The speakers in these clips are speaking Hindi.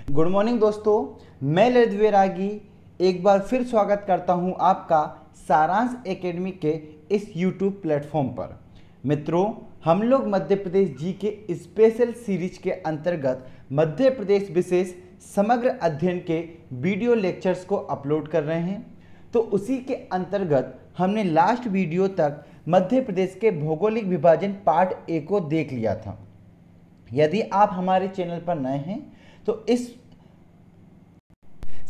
गुड मॉर्निंग दोस्तों, मैं ललित वैरागी एक बार फिर स्वागत करता हूं आपका सारांश एकेडमी के इस यूट्यूब प्लेटफॉर्म पर। मित्रों, हम लोग मध्य प्रदेश जी के स्पेशल सीरीज के अंतर्गत मध्य प्रदेश विशेष समग्र अध्ययन के वीडियो लेक्चर्स को अपलोड कर रहे हैं। तो उसी के अंतर्गत हमने लास्ट वीडियो तक मध्य प्रदेश के भौगोलिक विभाजन पार्ट ए को देख लिया था। यदि आप हमारे चैनल पर नए हैं तो इस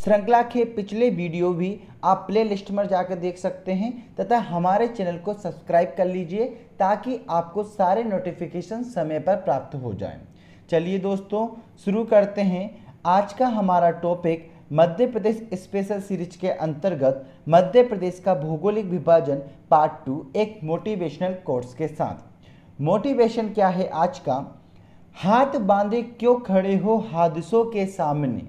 श्रृंखला के पिछले वीडियो भी आप प्ले लिस्ट में जाकर देख सकते हैं तथा हमारे चैनल को सब्सक्राइब कर लीजिए ताकि आपको सारे नोटिफिकेशन समय पर प्राप्त हो जाएं। चलिए दोस्तों, शुरू करते हैं। आज का हमारा topic Madhya Pradesh special series के अंतर्गत मध्य प्रदेश का भौगोलिक विभाजन पार्ट 2 एक मोटिवेशनल कोर्स के साथ। मोटिवेशन क्या है आज का? हाथ बांधे क्यों खड़े हो हादसों के सामने,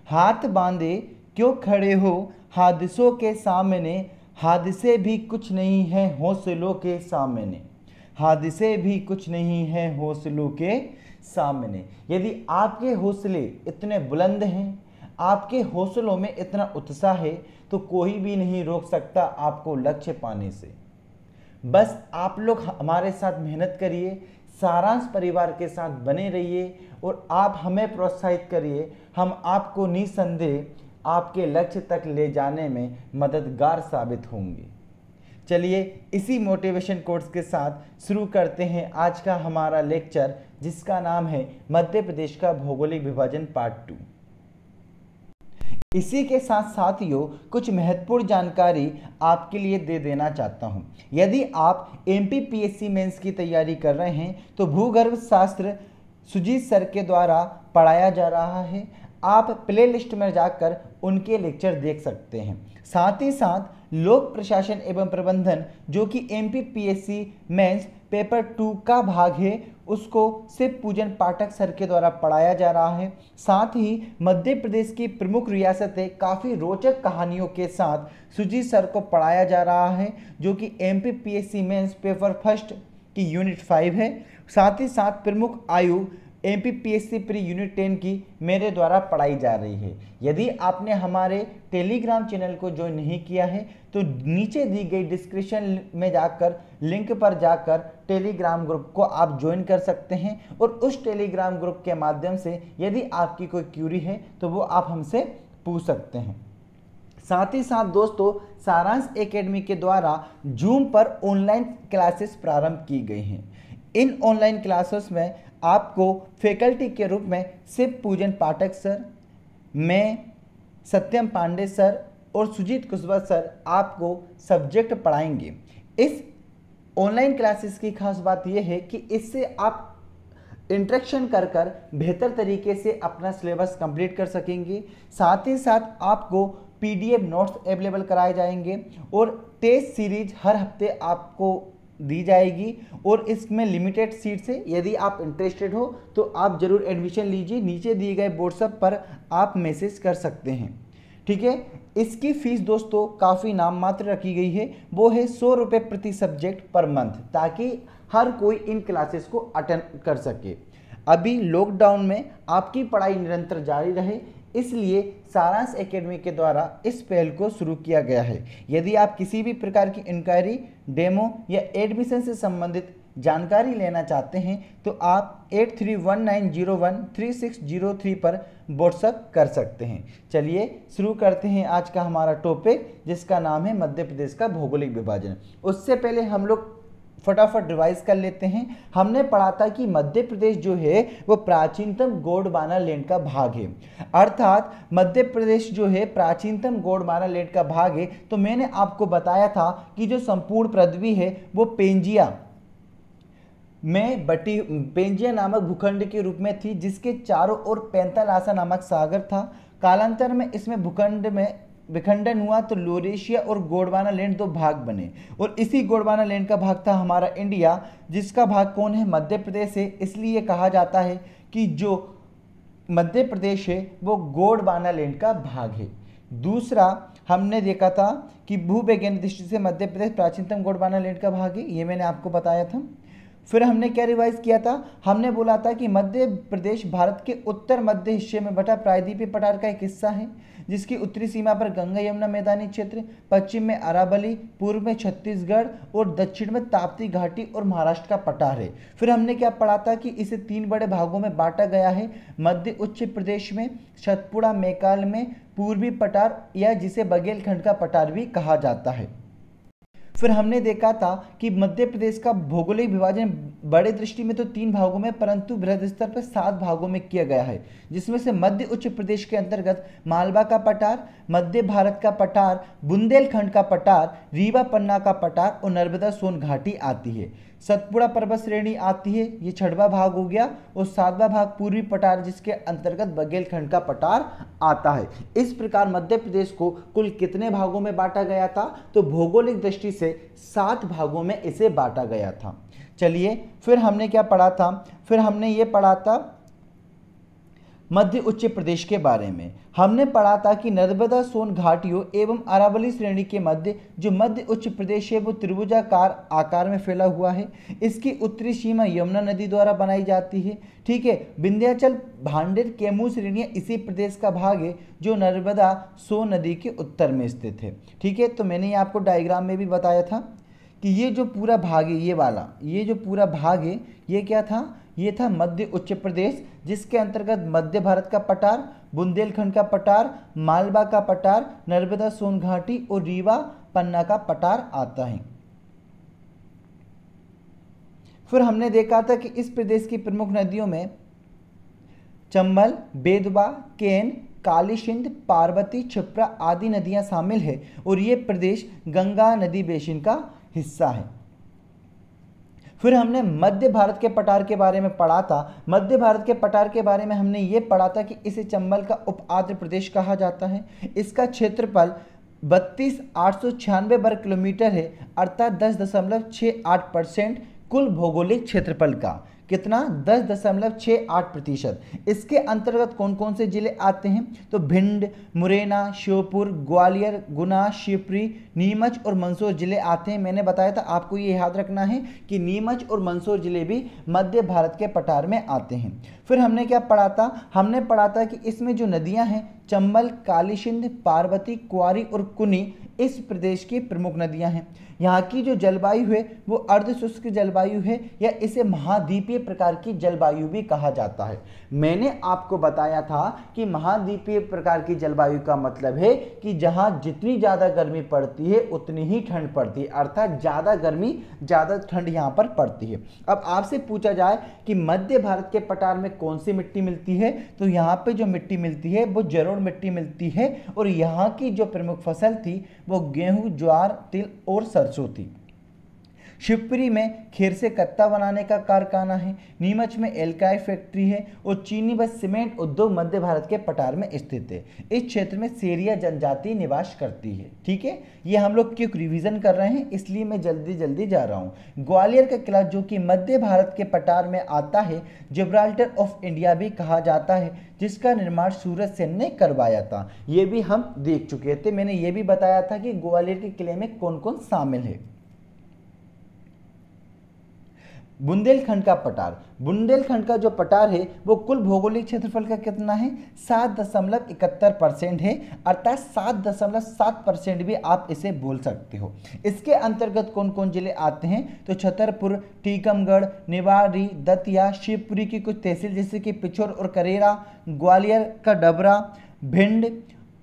हाथ बांधे क्यों खड़े हो हादसों के सामने, हादसे भी कुछ नहीं है हौसलों के सामने, हादसे भी कुछ नहीं है हौसलों के सामने। यदि आपके हौसले इतने बुलंद हैं, आपके हौसलों में इतना उत्साह है, तो कोई भी नहीं रोक सकता आपको लक्ष्य पाने से। बस आप लोग हमारे साथ मेहनत करिए, सारांश परिवार के साथ बने रहिए और आप हमें प्रोत्साहित करिए। हम आपको निसंदेह आपके लक्ष्य तक ले जाने में मददगार साबित होंगे। चलिए इसी मोटिवेशन कोर्स के साथ शुरू करते हैं आज का हमारा लेक्चर, जिसका नाम है मध्य प्रदेश का भौगोलिक विभाजन पार्ट 2। इसी के साथ साथियों, कुछ महत्वपूर्ण जानकारी आपके लिए दे देना चाहता हूं। यदि आप एमपीपीएससी मेंस की तैयारी कर रहे हैं तो भूगर्भ शास्त्र सुजीत सर के द्वारा पढ़ाया जा रहा है। आप प्ले लिस्ट में जाकर उनके लेक्चर देख सकते हैं। साथ ही साथ लोक प्रशासन एवं प्रबंधन, जो कि एमपीपीएससी मेंस पेपर 2 का भाग है, उसको शिव पूजन पाठक सर के द्वारा पढ़ाया जा रहा है। साथ ही मध्य प्रदेश की प्रमुख रियासतें काफ़ी रोचक कहानियों के साथ सुजीत सर को पढ़ाया जा रहा है, जो कि एमपीपीएससी मेंस पेपर फर्स्ट की यूनिट 5 है। साथ ही साथ प्रमुख आयु एमपीपीएससी प्री यूनिट 10 की मेरे द्वारा पढ़ाई जा रही है। यदि आपने हमारे टेलीग्राम चैनल को ज्वाइन नहीं किया है तो नीचे दी गई डिस्क्रिप्शन में जाकर लिंक पर जाकर टेलीग्राम ग्रुप को आप ज्वाइन कर सकते हैं और उस टेलीग्राम ग्रुप के माध्यम से यदि आपकी कोई क्यूरी है तो वो आप हमसे पूछ सकते हैं। साथ ही साथ दोस्तों, सारांश एकेडमी के द्वारा जूम पर ऑनलाइन क्लासेस प्रारंभ की गई हैं। इन ऑनलाइन क्लासेस में आपको फैकल्टी के रूप में शिव पूजन पाठक सर, मैं, सत्यम पांडे सर और सुजीत कुशवाहा सर आपको सब्जेक्ट पढ़ाएंगे। इस ऑनलाइन क्लासेस की खास बात यह है कि इससे आप इंटरेक्शन कर कर बेहतर तरीके से अपना सिलेबस कंप्लीट कर सकेंगे। साथ ही साथ आपको पीडीएफ नोट्स अवेलेबल कराए जाएंगे और टेस्ट सीरीज हर हफ्ते आपको दी जाएगी और इसमें लिमिटेड सीट्स है। यदि आप इंटरेस्टेड हो तो आप जरूर एडमिशन लीजिए। नीचे दिए गए व्हाट्सएप पर आप मैसेज कर सकते हैं, ठीक है। इसकी फीस दोस्तों काफ़ी नाम मात्र रखी गई है, वो है 100 रुपये प्रति सब्जेक्ट पर मंथ, ताकि हर कोई इन क्लासेस को अटेंड कर सके। अभी लॉकडाउन में आपकी पढ़ाई निरंतर जारी रहे, इसलिए सारांश एकेडमी के द्वारा इस पहल को शुरू किया गया है। यदि आप किसी भी प्रकार की इंक्वायरी, डेमो या एडमिशन से संबंधित जानकारी लेना चाहते हैं तो आप 8319013603 पर व्हाट्सएप कर सकते हैं। चलिए शुरू करते हैं आज का हमारा टॉपिक, जिसका नाम है मध्य प्रदेश का भौगोलिक विभाजन। उससे पहले हम लोग फटाफट रिवाइज कर लेते हैं। हमने पढ़ा था कि मध्य प्रदेश जो है वो प्राचीनतम गोंडवाना लैंड का भाग है, अर्थात मध्य प्रदेश जो है प्राचीनतम गोंडवाना लैंड का भाग है। तो मैंने आपको बताया था कि जो संपूर्ण पृथ्वी है वो पेंजिया में बटी, पेंजिया नामक भूखंड के रूप में थी, जिसके चारों ओर पैंतालासा नामक सागर था। कालांतर में इसमें भूखंड में विखंडन हुआ तो लोरेशिया और गोंडवाना लैंड 2 भाग बने और इसी गोंडवाना लैंड का भाग था हमारा इंडिया, जिसका भाग कौन है? मध्य प्रदेश है। इसलिए कहा जाता है कि जो मध्य प्रदेश है वो गोंडवाना लैंड का भाग है। दूसरा हमने देखा था कि भूवैज्ञानिक दृष्टि से मध्य प्रदेश प्राचीनतम गोंडवाना लैंड का भाग है, ये मैंने आपको बताया था। फिर हमने क्या रिवाइज किया था, हमने बोला था कि मध्य प्रदेश भारत के उत्तर मध्य हिस्से में बटा प्रायद्वीपीय पठार का एक हिस्सा है, जिसकी उत्तरी सीमा पर गंगा यमुना मैदानी क्षेत्र, पश्चिम में अरावली, पूर्व में छत्तीसगढ़ और दक्षिण में ताप्ती घाटी और महाराष्ट्र का पठार है। फिर हमने क्या पढ़ा था कि इसे 3 बड़े भागों में बांटा गया है, मध्य उच्च प्रदेश में, सतपुड़ा मैकाल में, पूर्वी पठार या जिसे बघेलखंड का पठार भी कहा जाता है। फिर हमने देखा था कि मध्य प्रदेश का भौगोलिक विभाजन बड़े दृष्टि में तो 3 भागों में परंतु बृहद स्तर पर 7 भागों में किया गया है, जिसमें से मध्य उच्च प्रदेश के अंतर्गत मालवा का पठार, मध्य भारत का पठार, बुंदेलखंड का पठार, रीवा पन्ना का पठार और नर्मदा सोन घाटी आती है। सतपुड़ा पर्वत श्रेणी आती है, ये 6वां भाग हो गया, और 7वां भाग पूर्वी पठार जिसके अंतर्गत बघेलखंड का पठार आता है। इस प्रकार मध्य प्रदेश को कुल कितने भागों में बांटा गया था, तो भौगोलिक दृष्टि से 7 भागों में इसे बांटा गया था। चलिए फिर हमने क्या पढ़ा था, फिर हमने ये पढ़ा था मध्य उच्च प्रदेश के बारे में। हमने पढ़ा था कि नर्मदा सोन घाटियों एवं अरावली श्रेणी के मध्य जो मध्य उच्च प्रदेश है वो त्रिभुजाकार आकार में फैला हुआ है। इसकी उत्तरी सीमा यमुना नदी द्वारा बनाई जाती है। ठीक है, विंध्याचल भांडेर कैमूर श्रेणियाँ इसी प्रदेश का भाग है जो नर्मदा सोन नदी के उत्तर में स्थित है। ठीक है, तो मैंने ये आपको डायग्राम में भी बताया था कि ये जो पूरा भाग है, ये वाला, ये जो पूरा भाग है, ये क्या था, ये था मध्य उच्च प्रदेश, जिसके अंतर्गत मध्य भारत का पठार, बुंदेलखंड का पठार, मालवा का पठार, नर्मदा सोन घाटी और रीवा पन्ना का पठार आता है। फिर हमने देखा था कि इस प्रदेश की प्रमुख नदियों में चंबल, बेतवा, केन, काली सिंध, पार्वती, क्षिप्रा आदि नदियां शामिल है और ये प्रदेश गंगा नदी बेसिन का हिस्सा है। फिर हमने मध्य भारत के पठार के बारे में पढ़ा था। मध्य भारत के पठार के बारे में हमने ये पढ़ा था कि इसे चंबल का उप आंध्र प्रदेश कहा जाता है। इसका क्षेत्रफल 32,896 वर्ग किलोमीटर है, अर्थात 10.68% कुल भौगोलिक क्षेत्रफल का। कितना? 10.68%। इसके अंतर्गत कौन कौन से जिले आते हैं, तो भिंड, मुरैना, श्योपुर, ग्वालियर, गुना, शिवपुरी, नीमच और मंदसौर जिले आते हैं। मैंने बताया था आपको ये याद रखना है कि नीमच और मंदसौर जिले भी मध्य भारत के पठार में आते हैं। फिर हमने क्या पढ़ा था, हमने पढ़ा था कि इसमें जो नदियां हैं चंबल, काली सिंध, पार्वती, क्वारी और कुनी इस प्रदेश की प्रमुख नदियां हैं। यहाँ की जो जलवायु है वो अर्धशुष्क जलवायु है या इसे महाद्वीपीय प्रकार की जलवायु भी कहा जाता है। मैंने आपको बताया था कि महाद्वीपीय प्रकार की जलवायु का मतलब है कि जहाँ जितनी ज़्यादा गर्मी पड़ती है उतनी ही ठंड पड़ती है, अर्थात ज़्यादा गर्मी ज़्यादा ठंड यहाँ पर पड़ती है। अब आपसे पूछा जाए कि मध्य भारत के पठार में कौन सी मिट्टी मिलती है, तो यहाँ पे जो मिट्टी मिलती है वो जलोढ़ मिट्टी मिलती है और यहाँ की जो प्रमुख फसल थी वो गेहूं, ज्वार, तिल और सरसों थी। शिवपुरी में खेर से कत्ता बनाने का कारखाना है। नीमच में एल्काई फैक्ट्री है और चीनी व सीमेंट उद्योग मध्य भारत के पठार में स्थित है। इस क्षेत्र में सेरिया जनजाति निवास करती है। ठीक है, ये हम लोग क्यों रिवीजन कर रहे हैं, इसलिए मैं जल्दी जल्दी जा रहा हूँ। ग्वालियर का किला जो कि मध्य भारत के पठार में आता है, जिब्राल्टर ऑफ इंडिया भी कहा जाता है, जिसका निर्माण सूरज सेन ने करवाया था। ये भी हम देख चुके थे। मैंने ये भी बताया था कि ग्वालियर के किले में कौन कौन शामिल है। बुंदेलखंड का पठार, बुंदेलखंड का जो पठार है वो कुल भौगोलिक क्षेत्रफल का कितना है, 7.71% है, अर्थात 7.7% भी आप इसे बोल सकते हो। इसके अंतर्गत कौन कौन जिले आते हैं, तो छतरपुर, टीकमगढ़, निवाड़ी, दतिया, शिवपुरी की कुछ तहसील जैसे कि पिछोर और करेरा, ग्वालियर का डबरा, भिंड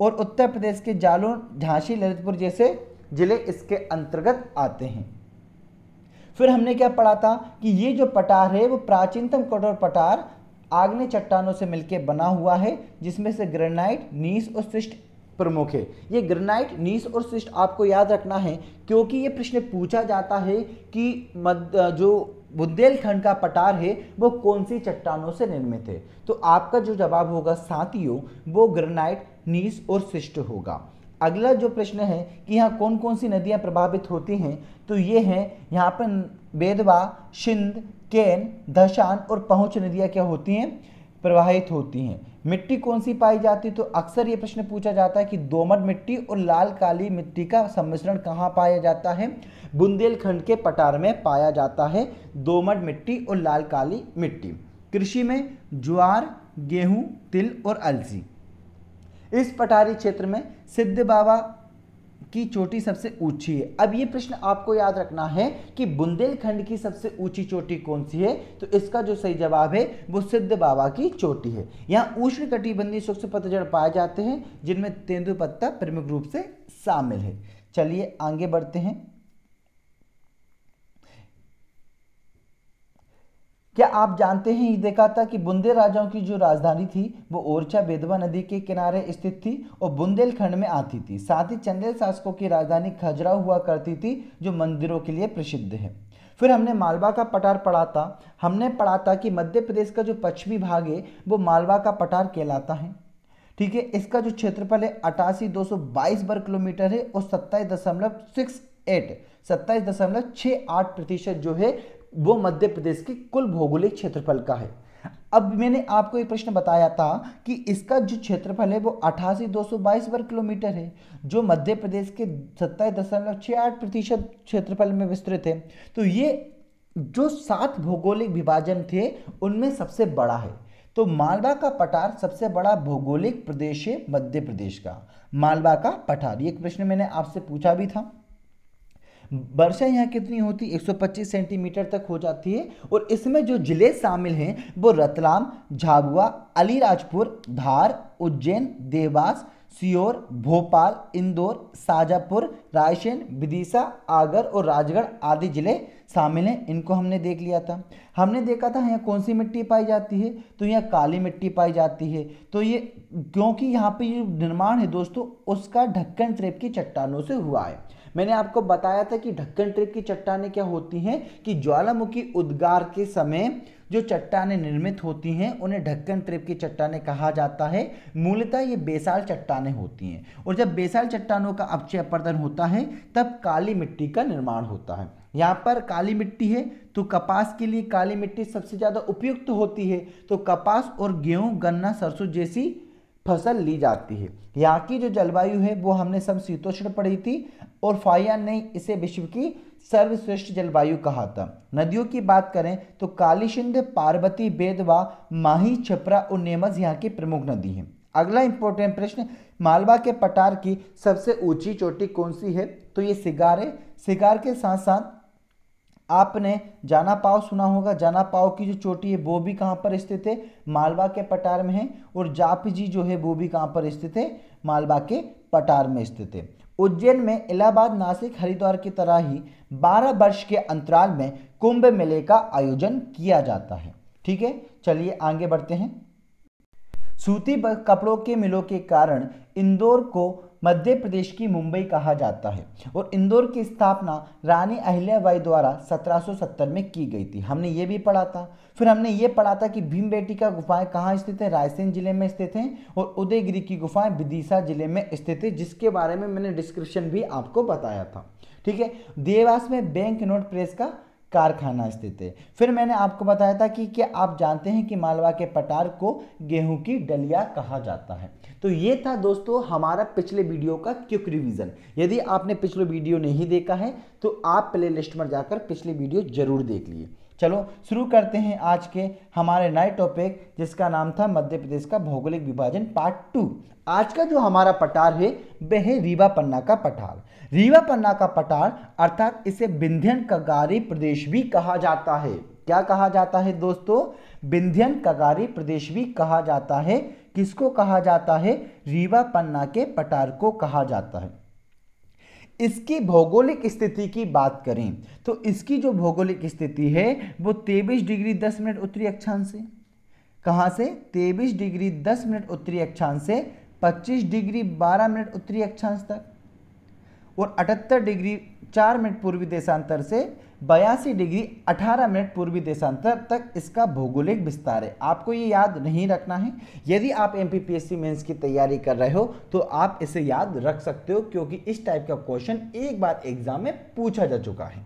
और उत्तर प्रदेश के जालौन, झांसी, ललितपुर जैसे जिले इसके अंतर्गत आते हैं। फिर हमने क्या पढ़ा था कि ये जो पठार है वो प्राचीनतम कठोर पठार आग्नेय चट्टानों से मिलकर बना हुआ है, जिसमें से ग्रेनाइट, नीस और शिस्ट प्रमुख है। ये ग्रेनाइट, नीस और शिस्ट आपको याद रखना है क्योंकि ये प्रश्न पूछा जाता है कि जो बुंदेलखंड का पठार है वो कौन सी चट्टानों से निर्मित है। तो आपका जो जवाब होगा साथियों वो ग्रेनाइट, नीस और शिस्ट होगा। अगला जो प्रश्न है कि यहाँ कौन कौन सी नदियाँ प्रभावित होती हैं, तो ये हैं यहाँ पर बेतवा, सिंध, केन, धशान और पहुंच नदियाँ क्या होती हैं, प्रवाहित होती हैं। मिट्टी कौन सी पाई जाती है, तो अक्सर ये प्रश्न पूछा जाता है कि दोमट मिट्टी और लाल काली मिट्टी का सम्मिश्रण कहाँ पाया जाता है, बुंदेलखंड के पठार में पाया जाता है दोमट मिट्टी और लाल काली मिट्टी। कृषि में ज्वार, गेहूं, तिल और अलसी। इस पठारी क्षेत्र में सिद्ध बाबा की चोटी सबसे ऊंची है। अब ये प्रश्न आपको याद रखना है कि बुंदेलखंड की सबसे ऊंची चोटी कौन सी है, तो इसका जो सही जवाब है वो सिद्ध बाबा की चोटी है। यहाँ उष्णकटिबंधीय शुष्क पतझड़ पाए जाते हैं जिनमें तेंदुपत्ता प्रमुख रूप से शामिल है। चलिए आगे बढ़ते हैं। क्या आप जानते हैं, ये देखा था कि बुंदेल राजाओं की जो राजधानी थी वो ओरछा बेतवा नदी के किनारे स्थित थी और बुंदेलखंड में आती थी। साथ ही चंदेल शासकों की राजधानी खजुराहो हुआ करती थी जो मंदिरों के लिए प्रसिद्ध है। फिर हमने मालवा का पठार पढ़ा था। हमने पढ़ा था कि मध्य प्रदेश का जो पश्चिमी भाग है वो मालवा का पठार कहलाता है। ठीक है, इसका जो क्षेत्रफल है 88,222 वर्ग किलोमीटर है और 27.68% जो है वो मध्य प्रदेश के कुल भौगोलिक क्षेत्रफल का है। अब मैंने आपको एक प्रश्न बताया था कि इसका जो क्षेत्रफल है वो 88,222 वर्ग किलोमीटर है जो मध्य प्रदेश के 27.68% क्षेत्रफल में विस्तृत है। तो ये जो 7 भौगोलिक विभाजन थे उनमें सबसे बड़ा है। तो मालवा का पठार सबसे बड़ा भौगोलिक प्रदेश है मध्य प्रदेश का, मालवा का पठार। ये प्रश्न मैंने आपसे पूछा भी था। वर्षा यहाँ कितनी होती, 125 सेंटीमीटर तक हो जाती है और इसमें जो जिले शामिल हैं वो रतलाम, झाबुआ, अलीराजपुर, धार, उज्जैन, देवास, सीहोर, भोपाल, इंदौर, शाजापुर, रायसेन, विदिशा, आगर और राजगढ़ आदि जिले शामिल हैं। इनको हमने देख लिया था। हमने देखा था यहाँ कौन सी मिट्टी पाई जाती है, तो यहाँ काली मिट्टी पाई जाती है। तो ये क्योंकि यहाँ पे ये निर्माण है दोस्तों उसका ढक्कन ट्रेप की चट्टानों से हुआ है। मैंने आपको बताया था कि ढक्कन ट्रेप की चट्टानें क्या होती हैं कि ज्वालामुखी उद्गार के समय जो चट्टानें निर्मित होती हैं उन्हें ढक्कन ट्रेप की चट्टानें कहा जाता है। मूलतः ये बेसाल चट्टानें होती हैं और जब बेसाल चट्टानों का अपक्षय अपरदन होता है तब काली मिट्टी का निर्माण होता है। यहाँ पर काली मिट्टी है तो कपास के लिए काली मिट्टी सबसे ज़्यादा उपयुक्त होती है। तो कपास और गेहूं, गन्ना, सरसों जैसी फसल ली जाती है। यहाँ की जो जलवायु है वो हमने समशीतोष्ण पढ़ी थी और फाहियान ने इसे विश्व की सर्वश्रेष्ठ जलवायु कहा था। नदियों की बात करें तो काली सिंध, पार्वती, बेतवा, माही, छपरा और नेमज यहाँ की प्रमुख नदी हैं। अगला इंपॉर्टेंट प्रश्न, मालवा के पठार की सबसे ऊंची चोटी कौन सी है, तो ये सिगार है। सिगार के साथ साथ आपने जाना पाव सुना होगा। जाना पाव की जो चोटी है वो भी कहाँ पर स्थित है, मालवा के पठार में है। और जापजी जो है वो भी कहाँ पर स्थित है, मालवा के पठार में स्थित है। उज्जैन में इलाहाबाद, नासिक, हरिद्वार की तरह ही 12 वर्ष के अंतराल में कुंभ मेले का आयोजन किया जाता है। ठीक है, चलिए आगे बढ़ते हैं। सूती कपड़ों के मिलों के कारण इंदौर को मध्य प्रदेश की मुंबई कहा जाता है और इंदौर की स्थापना रानी अहिल्याबाई द्वारा 1770 में की गई थी। हमने ये भी पढ़ा था। फिर हमने ये पढ़ा था कि भीमबेटका गुफाएं कहाँ स्थित है, रायसेन जिले में स्थित हैं और उदयगिरी की गुफाएं विदिशा जिले में स्थित है, जिसके बारे में मैंने डिस्क्रिप्शन भी आपको बताया था। ठीक है, देवास में बैंक नोट प्रेस का कारखाना स्थित है। फिर मैंने आपको बताया था कि क्या आप जानते हैं कि मालवा के पठार को गेहूं की डलिया कहा जाता है। तो ये था दोस्तों हमारा पिछले वीडियो का क्विक रिवीजन। यदि आपने पिछले वीडियो नहीं देखा है तो आप प्ले लिस्ट में जाकर पिछले वीडियो जरूर देख लिए। चलो शुरू करते हैं आज के हमारे नए टॉपिक जिसका नाम था मध्य प्रदेश का भौगोलिक विभाजन पार्ट 2। आज का जो हमारा पठार है वह है रीवा पन्ना का पठार। रीवा पन्ना का पठार अर्थात इसे विंध्यन कगारी प्रदेश भी कहा जाता है। क्या कहा जाता है दोस्तों, विंध्यन कगारी प्रदेश भी कहा जाता है। किसको कहा जाता है, रीवा पन्ना के पठार को कहा जाता है। इसकी भौगोलिक स्थिति की बात करें तो इसकी जो भौगोलिक स्थिति है वो 23 डिग्री 10 मिनट उत्तरी अक्षांश से, कहाँ से, 23 डिग्री 10 मिनट उत्तरी अक्षांश से 25 डिग्री 12 मिनट उत्तरी अक्षांश तक और 78 डिग्री 4 मिनट पूर्वी देशांतर से 82 डिग्री 18 मिनट पूर्वी देशांतर तक इसका भौगोलिक विस्तार है। आपको ये याद नहीं रखना है। यदि आप एमपीपीएससी मेंस की तैयारी कर रहे हो तो आप इसे याद रख सकते हो क्योंकि इस टाइप का क्वेश्चन एक बार एग्जाम में पूछा जा चुका है।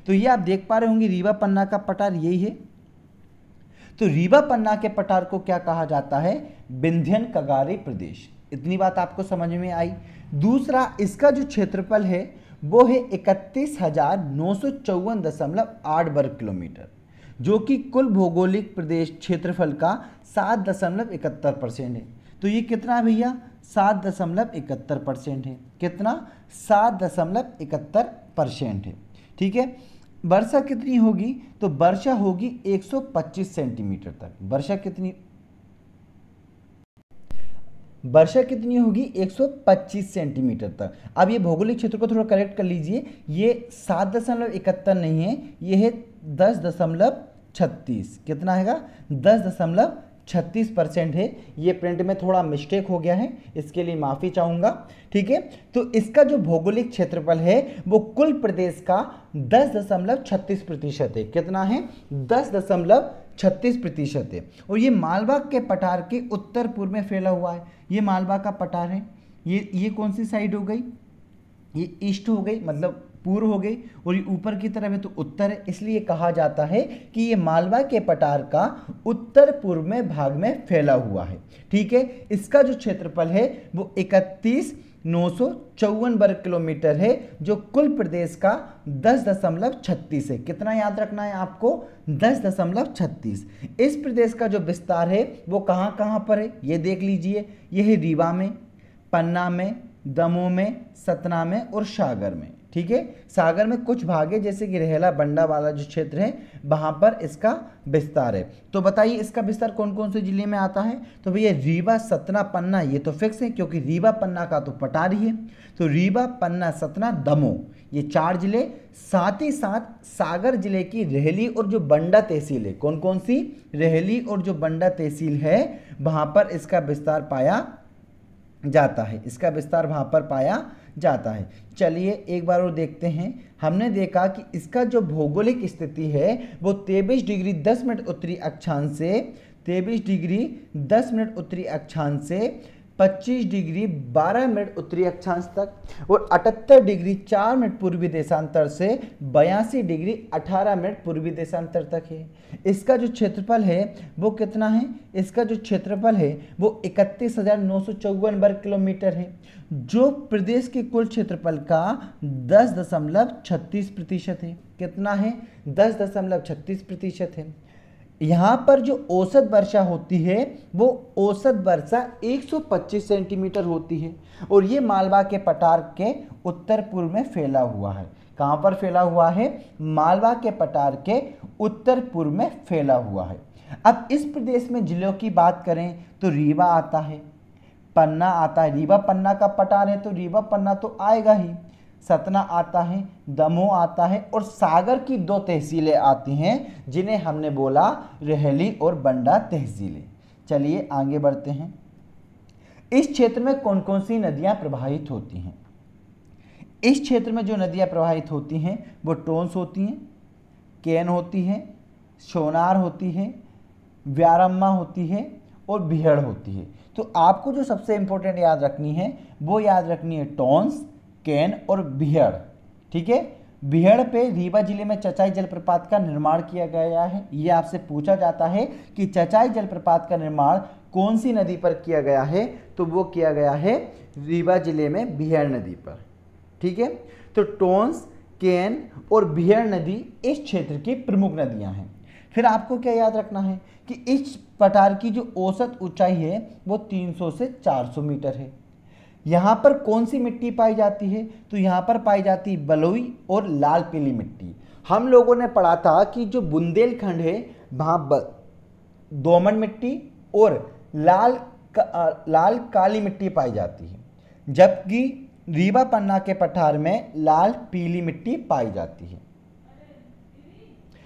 तो ये आप देख पा रहे होंगे रीवा पन्ना का पठार यही है। तो रीवा पन्ना के पठार को क्या कहा जाता है? विंध्यन कगारी प्रदेश। इतनी बात आपको समझ में आई। दूसरा, इसका जो क्षेत्रफल है वो है 31,954.8 वर्ग किलोमीटर, जो कि कुल भौगोलिक प्रदेश क्षेत्रफल का 7.71% है। तो ये कितना भैया? 7.71% है। कितना? 7.71% है। ठीक है। वर्षा कितनी होगी? तो वर्षा होगी 125 सेंटीमीटर तक। वर्षा कितनी होगी? 125 सेंटीमीटर तक। अब ये भौगोलिक क्षेत्र को थोड़ा करेक्ट कर लीजिए, ये 7.71 नहीं है, ये है 10.36। कितना हैगा? 10.36% है। ये प्रिंट में थोड़ा मिस्टेक हो गया है, इसके लिए माफ़ी चाहूँगा। ठीक है। तो इसका जो भौगोलिक क्षेत्रफल है वो कुल प्रदेश का 10.36% है। कितना है? 10.36% है। और ये मालवा के पठार के उत्तर पूर्व में फैला हुआ है। ये मालवा का पठार है। ये कौन सी साइड हो गई? ये ईस्ट हो गई, मतलब पूर्व हो गई, और ये ऊपर की तरफ है तो उत्तर है। इसलिए कहा जाता है कि ये मालवा के पठार का उत्तर पूर्व में भाग में फैला हुआ है। ठीक है। इसका जो क्षेत्रफल है वो 31,954 वर्ग किलोमीटर है, जो कुल प्रदेश का 10.36 है। कितना याद रखना है आपको? 10.36। इस प्रदेश का जो विस्तार है वो कहाँ कहाँ पर है ये देख लीजिए। ये है रीवा में, पन्ना में, दमोह में, सतना में और सागर में। ठीक है। सागर में कुछ भाग है, जैसे कि रेहला बंडा वाला जो क्षेत्र है वहां पर इसका विस्तार है। तो बताइए इसका विस्तार कौन कौन से जिले में आता है? तो भैया रीवा, सतना, पन्ना, ये तो फिक्स है क्योंकि रीवा पन्ना का तो पठार ही है। तो रीवा, पन्ना, सतना, दमोह, ये 4 जिले। साथ ही साथ सागर जिले की रेहली और जो बंडा तहसील है, कौन कौन सी? रेहली और जो बंडा तहसील है वहां पर इसका विस्तार पाया जाता है। इसका विस्तार वहां पर पाया जाता है। चलिए एक बार और देखते हैं। हमने देखा कि इसका जो भौगोलिक स्थिति है वो 23 डिग्री 10 मिनट उत्तरी अक्षांश से 23 डिग्री 10 मिनट उत्तरी अक्षांश से 25 डिग्री 12 मिनट उत्तरी अक्षांश तक, और 78 डिग्री 4 मिनट पूर्वी देशांतर से 82 डिग्री 18 मिनट पूर्वी देशांतर तक है। इसका जो क्षेत्रफल है वो कितना है? इसका जो क्षेत्रफल है वो 31,954 वर्ग किलोमीटर है, जो प्रदेश के कुल क्षेत्रफल का 10.36% है। कितना है? 10.36% है। यहाँ पर जो औसत वर्षा होती है वो औसत वर्षा 125 सेंटीमीटर होती है, और ये मालवा के पठार के उत्तर पूर्व में फैला हुआ है। कहाँ पर फैला हुआ है? मालवा के पठार के उत्तर पूर्व में फैला हुआ है। अब इस प्रदेश में जिलों की बात करें तो रीवा आता है, पन्ना आता है। रीवा पन्ना का पठार है तो रीवा पन्ना तो आएगा ही। सतना आता है, दमोह आता है, और सागर की 2 तहसीलें आती हैं जिन्हें हमने बोला रेहली और बंडा तहसीलें। चलिए आगे बढ़ते हैं। इस क्षेत्र में कौन कौन सी नदियां प्रवाहित होती हैं? इस क्षेत्र में जो नदियां प्रवाहित होती हैं वो टोंस होती हैं, केन होती है, सोनार होती है, व्यारम्मा होती है और बिहड़ होती है। तो आपको जो सबसे इंपॉर्टेंट याद रखनी है वो याद रखनी है टोंस, केन और बिहड़। ठीक है। बिहड़ पे रीवा जिले में चचाई जलप्रपात का निर्माण किया गया है। ये आपसे पूछा जाता है कि चचाई जलप्रपात का निर्माण कौन सी नदी पर किया गया है? तो वो किया गया है रीवा जिले में बिहड़ नदी पर। ठीक है। तो टोंस, केन और बिहड़ नदी इस क्षेत्र की प्रमुख नदियां हैं। फिर आपको क्या याद रखना है कि इस पठार की जो औसत ऊंचाई है वो 300 से 400 मीटर है। यहाँ पर कौन सी मिट्टी पाई जाती है? तो यहाँ पर पाई जाती है बलुई और लाल पीली मिट्टी। हम लोगों ने पढ़ा था कि जो बुंदेलखंड है वहाँ दोमट मिट्टी और लाल काली मिट्टी पाई जाती है, जबकि रीवा पन्ना के पठार में लाल पीली मिट्टी पाई जाती है।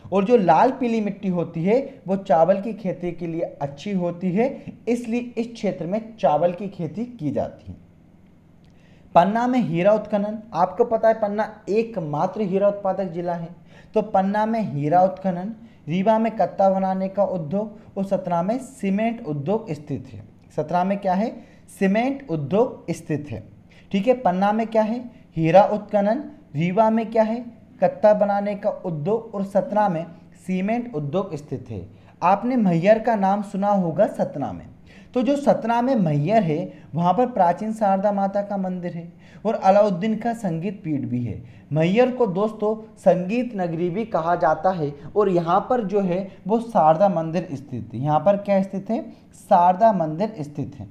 और जो लाल पीली मिट्टी होती है वो चावल की खेती के लिए अच्छी होती है, इसलिए इस क्षेत्र में चावल की खेती की जाती है। पन्ना में हीरा उत्खनन, आपको पता है पन्ना एकमात्र हीरा उत्पादक जिला है, तो पन्ना में हीरा उत्खनन, रीवा में कत्ता बनाने का उद्योग और सतना में सीमेंट उद्योग स्थित है। सतना में क्या है? सीमेंट उद्योग स्थित है। ठीक है। पन्ना में क्या है? हीरा उत्खनन, रीवा में क्या है? कत्ता बनाने का उद्योग और सतना में सीमेंट उद्योग स्थित है। आपने मैहर का नाम सुना होगा सतना में। तो जो सतना में मैहर है वहाँ पर प्राचीन शारदा माता का मंदिर है और अलाउद्दीन का संगीत पीठ भी है। मैहर को दोस्तों संगीत नगरी भी कहा जाता है और यहाँ पर जो है वो शारदा मंदिर स्थित है। यहाँ पर क्या स्थित है? शारदा मंदिर स्थित है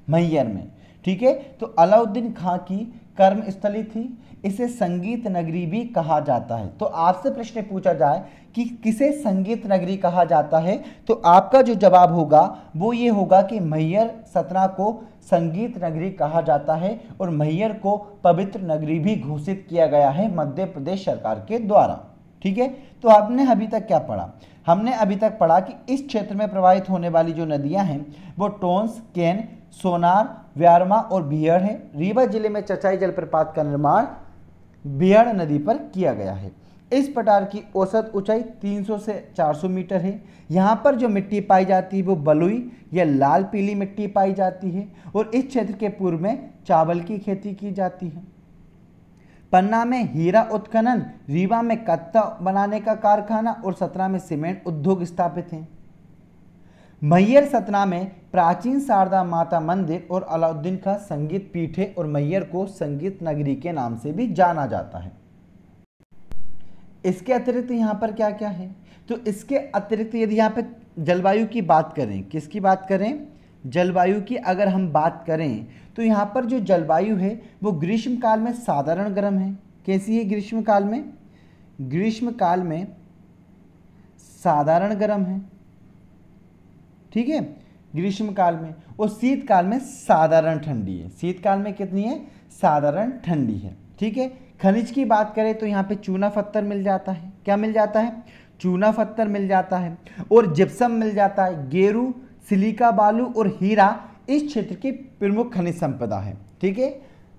मैहर में। ठीक है, तो अलाउद्दीन खां की कर्मस्थली थी, इसे संगीत नगरी भी कहा जाता है। तो आपसे प्रश्न पूछा जाए कि किसे संगीत नगरी कहा जाता है, तो आपका जो जवाब होगा वो ये होगा कि मैहर सतना को संगीत नगरी कहा जाता है और मैहर को पवित्र नगरी भी घोषित किया गया है मध्य प्रदेश सरकार के द्वारा। ठीक है, तो आपने अभी तक क्या पढ़ा? हमने अभी तक पढ़ा कि इस क्षेत्र में प्रवाहित होने वाली जो नदियां हैं वो टोंस, केन, सोनार, व्यारमा और बिहड़ है। रीवा जिले में चचाई जलप्रपात का निर्माण बिहड़ नदी पर किया गया है। इस पठार की औसत ऊंचाई 300 से 400 मीटर है। यहाँ पर जो मिट्टी पाई जाती है वो बलुई या लाल पीली मिट्टी पाई जाती है और इस क्षेत्र के पूर्व में चावल की खेती की जाती है। पन्ना में हीरा उत्खनन, रीवा में कत्ता बनाने का कारखाना और सतना में सीमेंट उद्योग स्थापित हैं। मैहर सतना में प्राचीन शारदा माता मंदिर और अलाउद्दीन का संगीत पीठ है और मैहर को संगीत नगरी के नाम से भी जाना जाता है। इसके अतिरिक्त यहाँ पर क्या क्या है? तो इसके अतिरिक्त यदि यहाँ पे जलवायु की बात करें, किसकी बात करें? जलवायु की अगर हम बात करें तो यहाँ पर जो जलवायु है वो ग्रीष्म काल में साधारण गर्म है। कैसी है ग्रीष्म काल में? ग्रीष्म काल में साधारण गर्म है। ठीक है, ग्रीष्म काल में। और शीतकाल में साधारण ठंडी है। शीतकाल में कितनी है? साधारण ठंडी है। ठीक है, खनिज की बात करें तो यहाँ पे चूना पत्थर मिल जाता है। क्या मिल जाता है? चूना पत्थर मिल जाता है और जिप्सम मिल जाता है। गेरू, सिलिका बालू और हीरा इस क्षेत्र की प्रमुख खनिज संपदा है। ठीक है,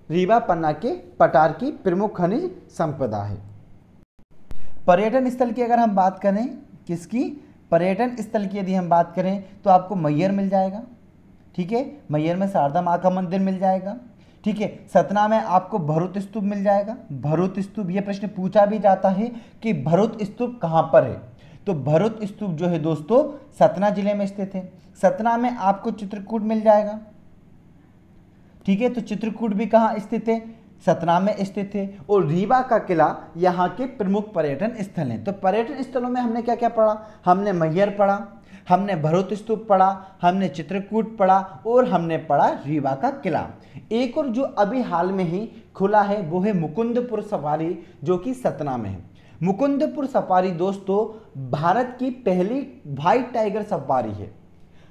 रीवा पन्ना के पठार की प्रमुख खनिज संपदा है। पर्यटन स्थल की अगर हम बात करें, किसकी? पर्यटन स्थल की यदि हम बात करें तो आपको मैहर मिल जाएगा। ठीक है, मैहर में शारदा माँ का मंदिर मिल जाएगा। ठीक है, सतना में आपको भरूत स्तूप मिल जाएगा। भरूत स्तूप, ये प्रश्न पूछा भी जाता है कि भरूत स्तूप कहाँ पर है? तो भरूत स्तूप जो है दोस्तों सतना जिले में स्थित है। सतना में आपको चित्रकूट मिल जाएगा। ठीक है, तो चित्रकूट भी कहाँ स्थित है? सतना में स्थित है। और रीवा का किला यहाँ के प्रमुख पर्यटन स्थल हैं। तो पर्यटन स्थलों में हमने क्या क्या पढ़ा? हमने मैहर पढ़ा, हमने भरूत स्तूप पढ़ा, हमने चित्रकूट पढ़ा और हमने पढ़ा रीवा का किला। एक और जो अभी हाल में ही खुला है वो है मुकुंदपुर सफारी, जो कि सतना में है। मुकुंदपुर सफारी दोस्तों भारत की पहली व्हाइट टाइगर सफारी है।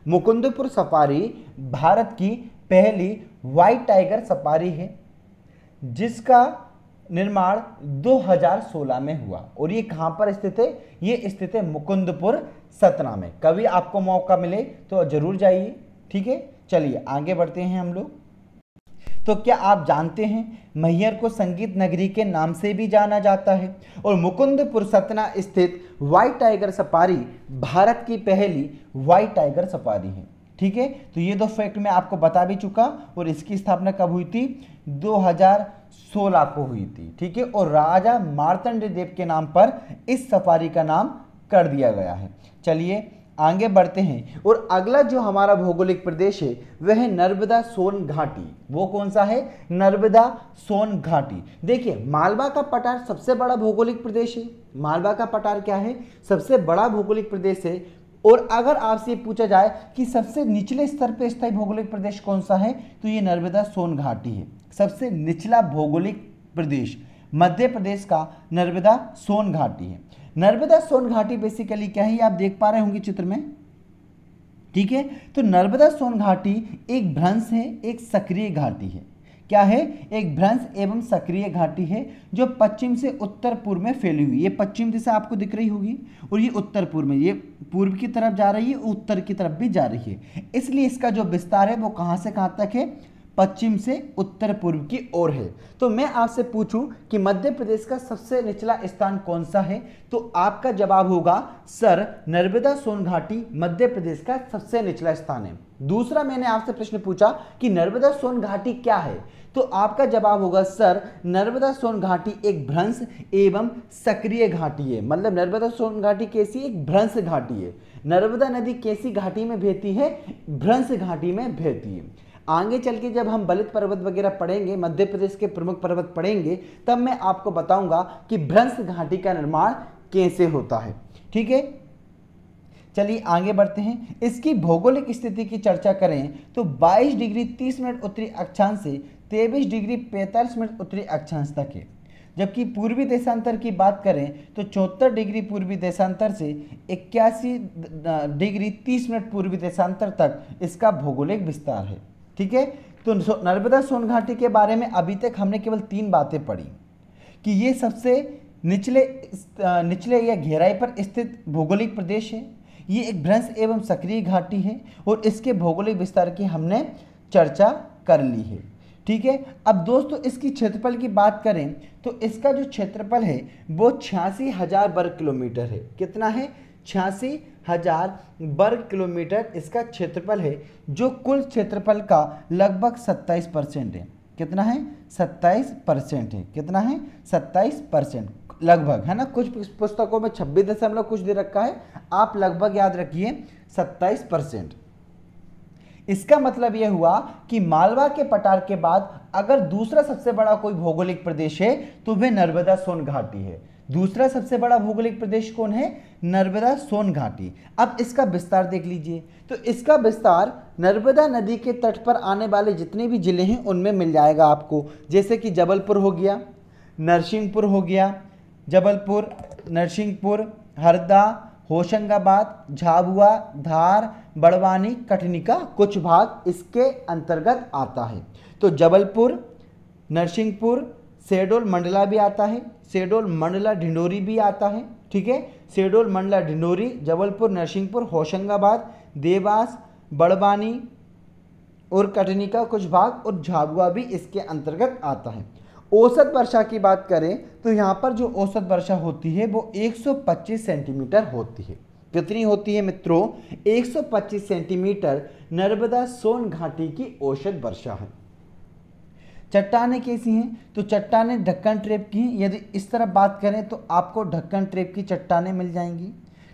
मुकुंदपुर सफारी भारत की पहली व्हाइट टाइगर सफारी है जिसका निर्माण 2016 में हुआ। और ये कहाँ पर स्थित है? ये स्थित है मुकुंदपुर सतना में। कभी आपको मौका मिले तो जरूर जाइए। ठीक है, चलिए आगे बढ़ते हैं हम लोग। तो क्या आप जानते हैं मैहर को संगीत नगरी के नाम से भी जाना जाता है और मुकुंदपुर सतना स्थित व्हाइट टाइगर सफारी भारत की पहली व्हाइट टाइगर सफारी है। ठीक है, तो ये दो फैक्ट मैं आपको बता भी चुका और इसकी स्थापना कब हुई थी? 2016 को हुई थी। ठीक है, और राजा मार्तंड देव के नाम पर इस सफारी का नाम कर दिया गया है। चलिए आगे बढ़ते हैं और अगला जो हमारा भौगोलिक प्रदेश है वह है नर्मदा सोन घाटी। वो कौन सा है? नर्मदा सोन घाटी। देखिए मालवा का पठार सबसे बड़ा भौगोलिक प्रदेश है। मालवा का पठार क्या है? सबसे बड़ा भौगोलिक प्रदेश है। और अगर आपसे पूछा जाए कि सबसे निचले स्तर पर स्थायी भौगोलिक प्रदेश कौन सा है, तो ये नर्मदा सोन घाटी है। सबसे निचला भौगोलिक प्रदेश मध्य प्रदेश का नर्मदा सोन घाटी है। नर्मदा सोन घाटी बेसिकली क्या है, आप देख पा रहे होंगे चित्र में। ठीक है, तो नर्मदा सोन घाटी एक भ्रंश है, एक सक्रिय घाटी है। क्या है? एक भ्रंश एवं सक्रिय घाटी है जो पश्चिम से उत्तर पूर्व में फैली हुई। ये पश्चिम दिशा आपको दिख रही होगी और ये उत्तर पूर्व में, ये पूर्व की तरफ जा रही है, उत्तर की तरफ भी जा रही है। इसलिए इसका जो विस्तार है वो कहाँ से कहाँ तक है? पश्चिम से उत्तर पूर्व की ओर है। तो मैं आपसे पूछूं कि मध्य प्रदेश का सबसे निचला स्थान कौन सा है, तो आपका जवाब होगा सर नर्मदा सोन घाटी मध्य प्रदेश का सबसे निचला स्थान है। दूसरा मैंने आपसे प्रश्न पूछा कि नर्मदा सोन घाटी क्या है, तो आपका जवाब होगा सर नर्मदा सोन घाटी एक भ्रंश एवं सक्रिय घाटी है। मतलब नर्मदा सोन घाटी कैसी, एक भ्रंश घाटी है। नर्मदा नदी कैसी घाटी में बहती है, भ्रंश घाटी में बहती है। आगे चल के जब हम बलित पर्वत वगैरह पढ़ेंगे, मध्य प्रदेश के प्रमुख पर्वत पढ़ेंगे, तब मैं आपको बताऊंगा कि भ्रंश घाटी का निर्माण कैसे होता है। ठीक है, चलिए आगे बढ़ते हैं। इसकी भौगोलिक स्थिति की चर्चा करें तो 22 डिग्री 30 मिनट उत्तरी अक्षांश से 23 डिग्री 45 मिनट उत्तरी अक्षांश तक है। जबकि पूर्वी देशांतर की बात करें तो 74 डिग्री पूर्वी देशांतर से 81 डिग्री 30 मिनट पूर्वी देशांतर तक इसका भौगोलिक विस्तार है। ठीक है, तो नर्मदा सोन घाटी के बारे में अभी तक हमने केवल 3 बातें पढ़ी कि ये सबसे निचले या गहराई पर स्थित भौगोलिक प्रदेश है, ये एक भ्रंश एवं सक्रिय घाटी है और इसके भौगोलिक विस्तार की हमने चर्चा कर ली है। ठीक है, अब दोस्तों इसकी क्षेत्रफल की बात करें तो इसका जो क्षेत्रफल है वो 86,000 वर्ग किलोमीटर है। कितना है, 86,000 वर्ग किलोमीटर इसका क्षेत्रफल है, जो कुल क्षेत्रफल का लगभग 27% है। कितना है, 27% है। कितना है, 27% लगभग, है ना। कुछ पुस्तकों में 26 दशमलव कुछ दे रखा है, आप लगभग याद रखिए 27%। इसका मतलब यह हुआ कि मालवा के पठार के बाद अगर दूसरा सबसे बड़ा कोई भौगोलिक प्रदेश है तो वह नर्मदा सोन घाटी है। दूसरा सबसे बड़ा भौगोलिक प्रदेश कौन है, नर्मदा सोन घाटी। अब इसका विस्तार देख लीजिए, तो इसका विस्तार नर्मदा नदी के तट पर आने वाले जितने भी जिले हैं उनमें मिल जाएगा आपको। जैसे कि जबलपुर हो गया, नरसिंहपुर हो गया, जबलपुर, नरसिंहपुर, हरदा, होशंगाबाद, झाबुआ, धार, बड़वानी, कटनी का कुछ भाग इसके अंतर्गत आता है। तो जबलपुर, नरसिंहपुर, शहडोल मंडला भी आता है, शहडोल मंडला ढिंडोरी भी आता है। ठीक है, शहडोल मंडला ढिंडोरी, जबलपुर, नरसिंहपुर, होशंगाबाद, देवास, बड़वानी और कटनी का कुछ भाग और झाबुआ भी इसके अंतर्गत आता है। औसत वर्षा की बात करें तो यहाँ पर जो औसत वर्षा होती है वो 125 सेंटीमीटर होती है। कितनी होती है मित्रों, 125 सेंटीमीटर नर्मदा सोन घाटी की औसत वर्षा है। चट्टानें कैसी हैं, तो चट्टानें ढक्कन ट्रेप की हैं। यदि इस तरफ बात करें तो आपको ढक्कन ट्रेप की चट्टानें मिल जाएंगी।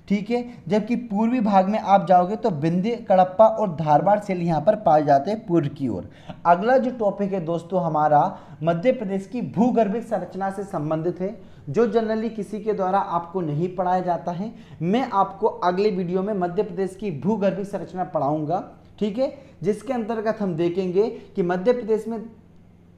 ठीक है, जबकि पूर्वी भाग में आप जाओगे तो विंध्य, कडप्पा और धारवाड़ सेल यहाँ पर पाए जाते हैं पूर्व की ओर। अगला जो टॉपिक है दोस्तों हमारा मध्य प्रदेश की भूगर्भिक संरचना से संबंधित है, जो जनरली किसी के द्वारा आपको नहीं पढ़ाया जाता है। मैं आपको अगले वीडियो में मध्य प्रदेश की भूगर्भिक संरचना पढ़ाऊंगा। ठीक है, जिसके अंतर्गत हम देखेंगे कि मध्य प्रदेश में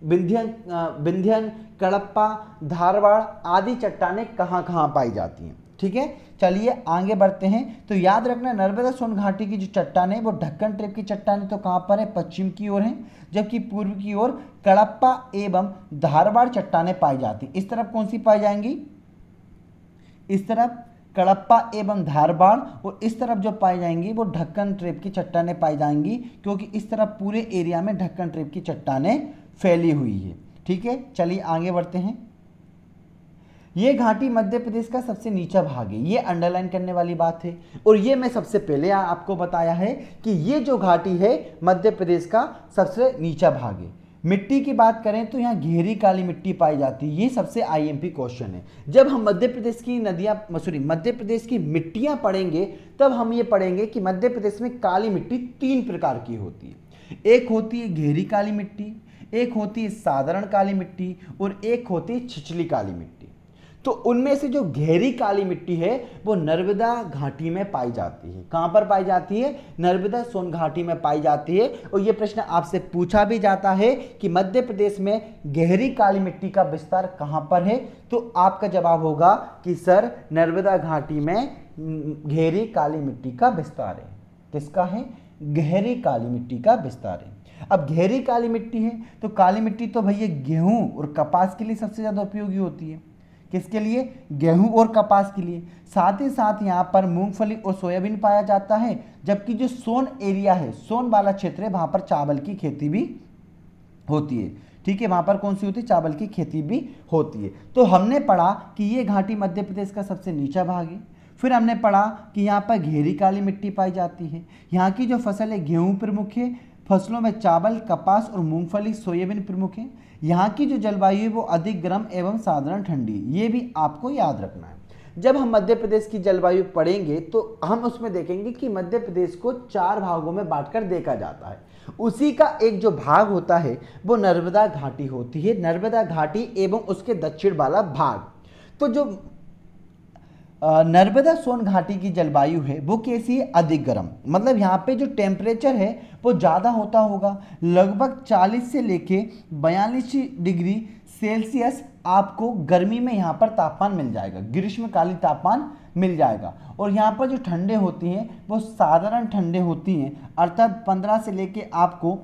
विंध्यन, कडप्पा, धारवाड़ आदि चट्टानें कहाँ कहाँ पाई जाती हैं। ठीक है, चलिए आगे बढ़ते हैं। तो याद रखना नर्मदा सोन घाटी की जो चट्टानें वो ढक्कन ट्रेप की चट्टानें तो कहाँ पर है, पश्चिम की ओर हैं, जबकि पूर्व की ओर कडप्पा एवं धारवाड़ चट्टानें पाई जाती। इस तरफ कौन सी पाई जाएंगी, इस तरफ कडप्पा एवं धारवाड़, और इस तरफ जो पाई जाएंगी वो ढक्कन ट्रेप की चट्टानें पाई जाएंगी, क्योंकि इस तरफ पूरे एरिया में ढक्कन ट्रेप की चट्टानें फैली हुई है। ठीक है, चलिए आगे बढ़ते हैं। ये घाटी मध्य प्रदेश का सबसे नीचा भाग है, ये अंडरलाइन करने वाली बात है। और ये मैं सबसे पहले आपको बताया है कि ये जो घाटी है मध्य प्रदेश का सबसे नीचा भाग है। मिट्टी की बात करें तो यहाँ गहरी काली मिट्टी पाई जाती है। ये सबसे आईएमपी क्वेश्चन है। जब हम मध्य प्रदेश की मध्य प्रदेश की मिट्टियाँ पढ़ेंगे तब हम ये पढ़ेंगे कि मध्य प्रदेश में काली मिट्टी 3 प्रकार की होती है। एक होती है गहरी काली मिट्टी, एक होती है साधारण काली मिट्टी और एक होती है छिछली काली मिट्टी। तो उनमें से जो गहरी काली मिट्टी है वो नर्मदा घाटी में पाई जाती है। कहां पर पाई जाती है, नर्मदा सोन घाटी में पाई जाती है। और यह प्रश्न आपसे पूछा भी जाता है कि मध्य प्रदेश में गहरी काली मिट्टी का विस्तार कहां पर है, तो आपका जवाब होगा कि सर नर्मदा घाटी में गहरी काली मिट्टी का विस्तार है। किसका है, गहरी काली मिट्टी का विस्तार है। अब गहरी काली मिट्टी है तो काली मिट्टी तो भैया गेहूं और कपास के लिए सबसे ज्यादा उपयोगी होती है। किसके लिए, गेहूं और कपास के लिए। साथ ही साथ यहाँ पर मूंगफली और सोयाबीन पाया जाता है। जबकि जो सोन एरिया है, सोन वाला क्षेत्र है, वहां पर चावल की खेती भी होती है। ठीक है, वहाँ पर कौन सी होती है, चावल की खेती भी होती है। तो हमने पढ़ा कि ये घाटी मध्य प्रदेश का सबसे नीचा भाग है। फिर हमने पढ़ा कि यहाँ पर घेरी काली मिट्टी पाई जाती है। यहाँ की जो फसल है गेहूँ प्रमुख है, फसलों में चावल, कपास और मूंगफली, सोयाबीन प्रमुख है। यहाँ की जो जलवायु है वो अधिक गर्म एवं साधारण ठंडी, ये भी आपको याद रखना है। जब हम मध्य प्रदेश की जलवायु पढ़ेंगे तो हम उसमें देखेंगे कि मध्य प्रदेश को 4 भागों में बांटकर देखा जाता है। उसी का एक जो भाग होता है वो नर्मदा घाटी होती है, नर्मदा घाटी एवं उसके दक्षिण वाला भाग। तो जो नर्मदा सोन घाटी की जलवायु है वो कैसी है, अधिक गर्म, मतलब यहाँ पे जो टेम्परेचर है वो ज़्यादा होता होगा, लगभग 40 से लेके 42 डिग्री सेल्सियस आपको गर्मी में यहाँ पर तापमान मिल जाएगा, ग्रीष्मकालीन तापमान मिल जाएगा। और यहाँ पर जो ठंडे होती हैं वो साधारण ठंडे होती हैं, अर्थात 15 से लेके आपको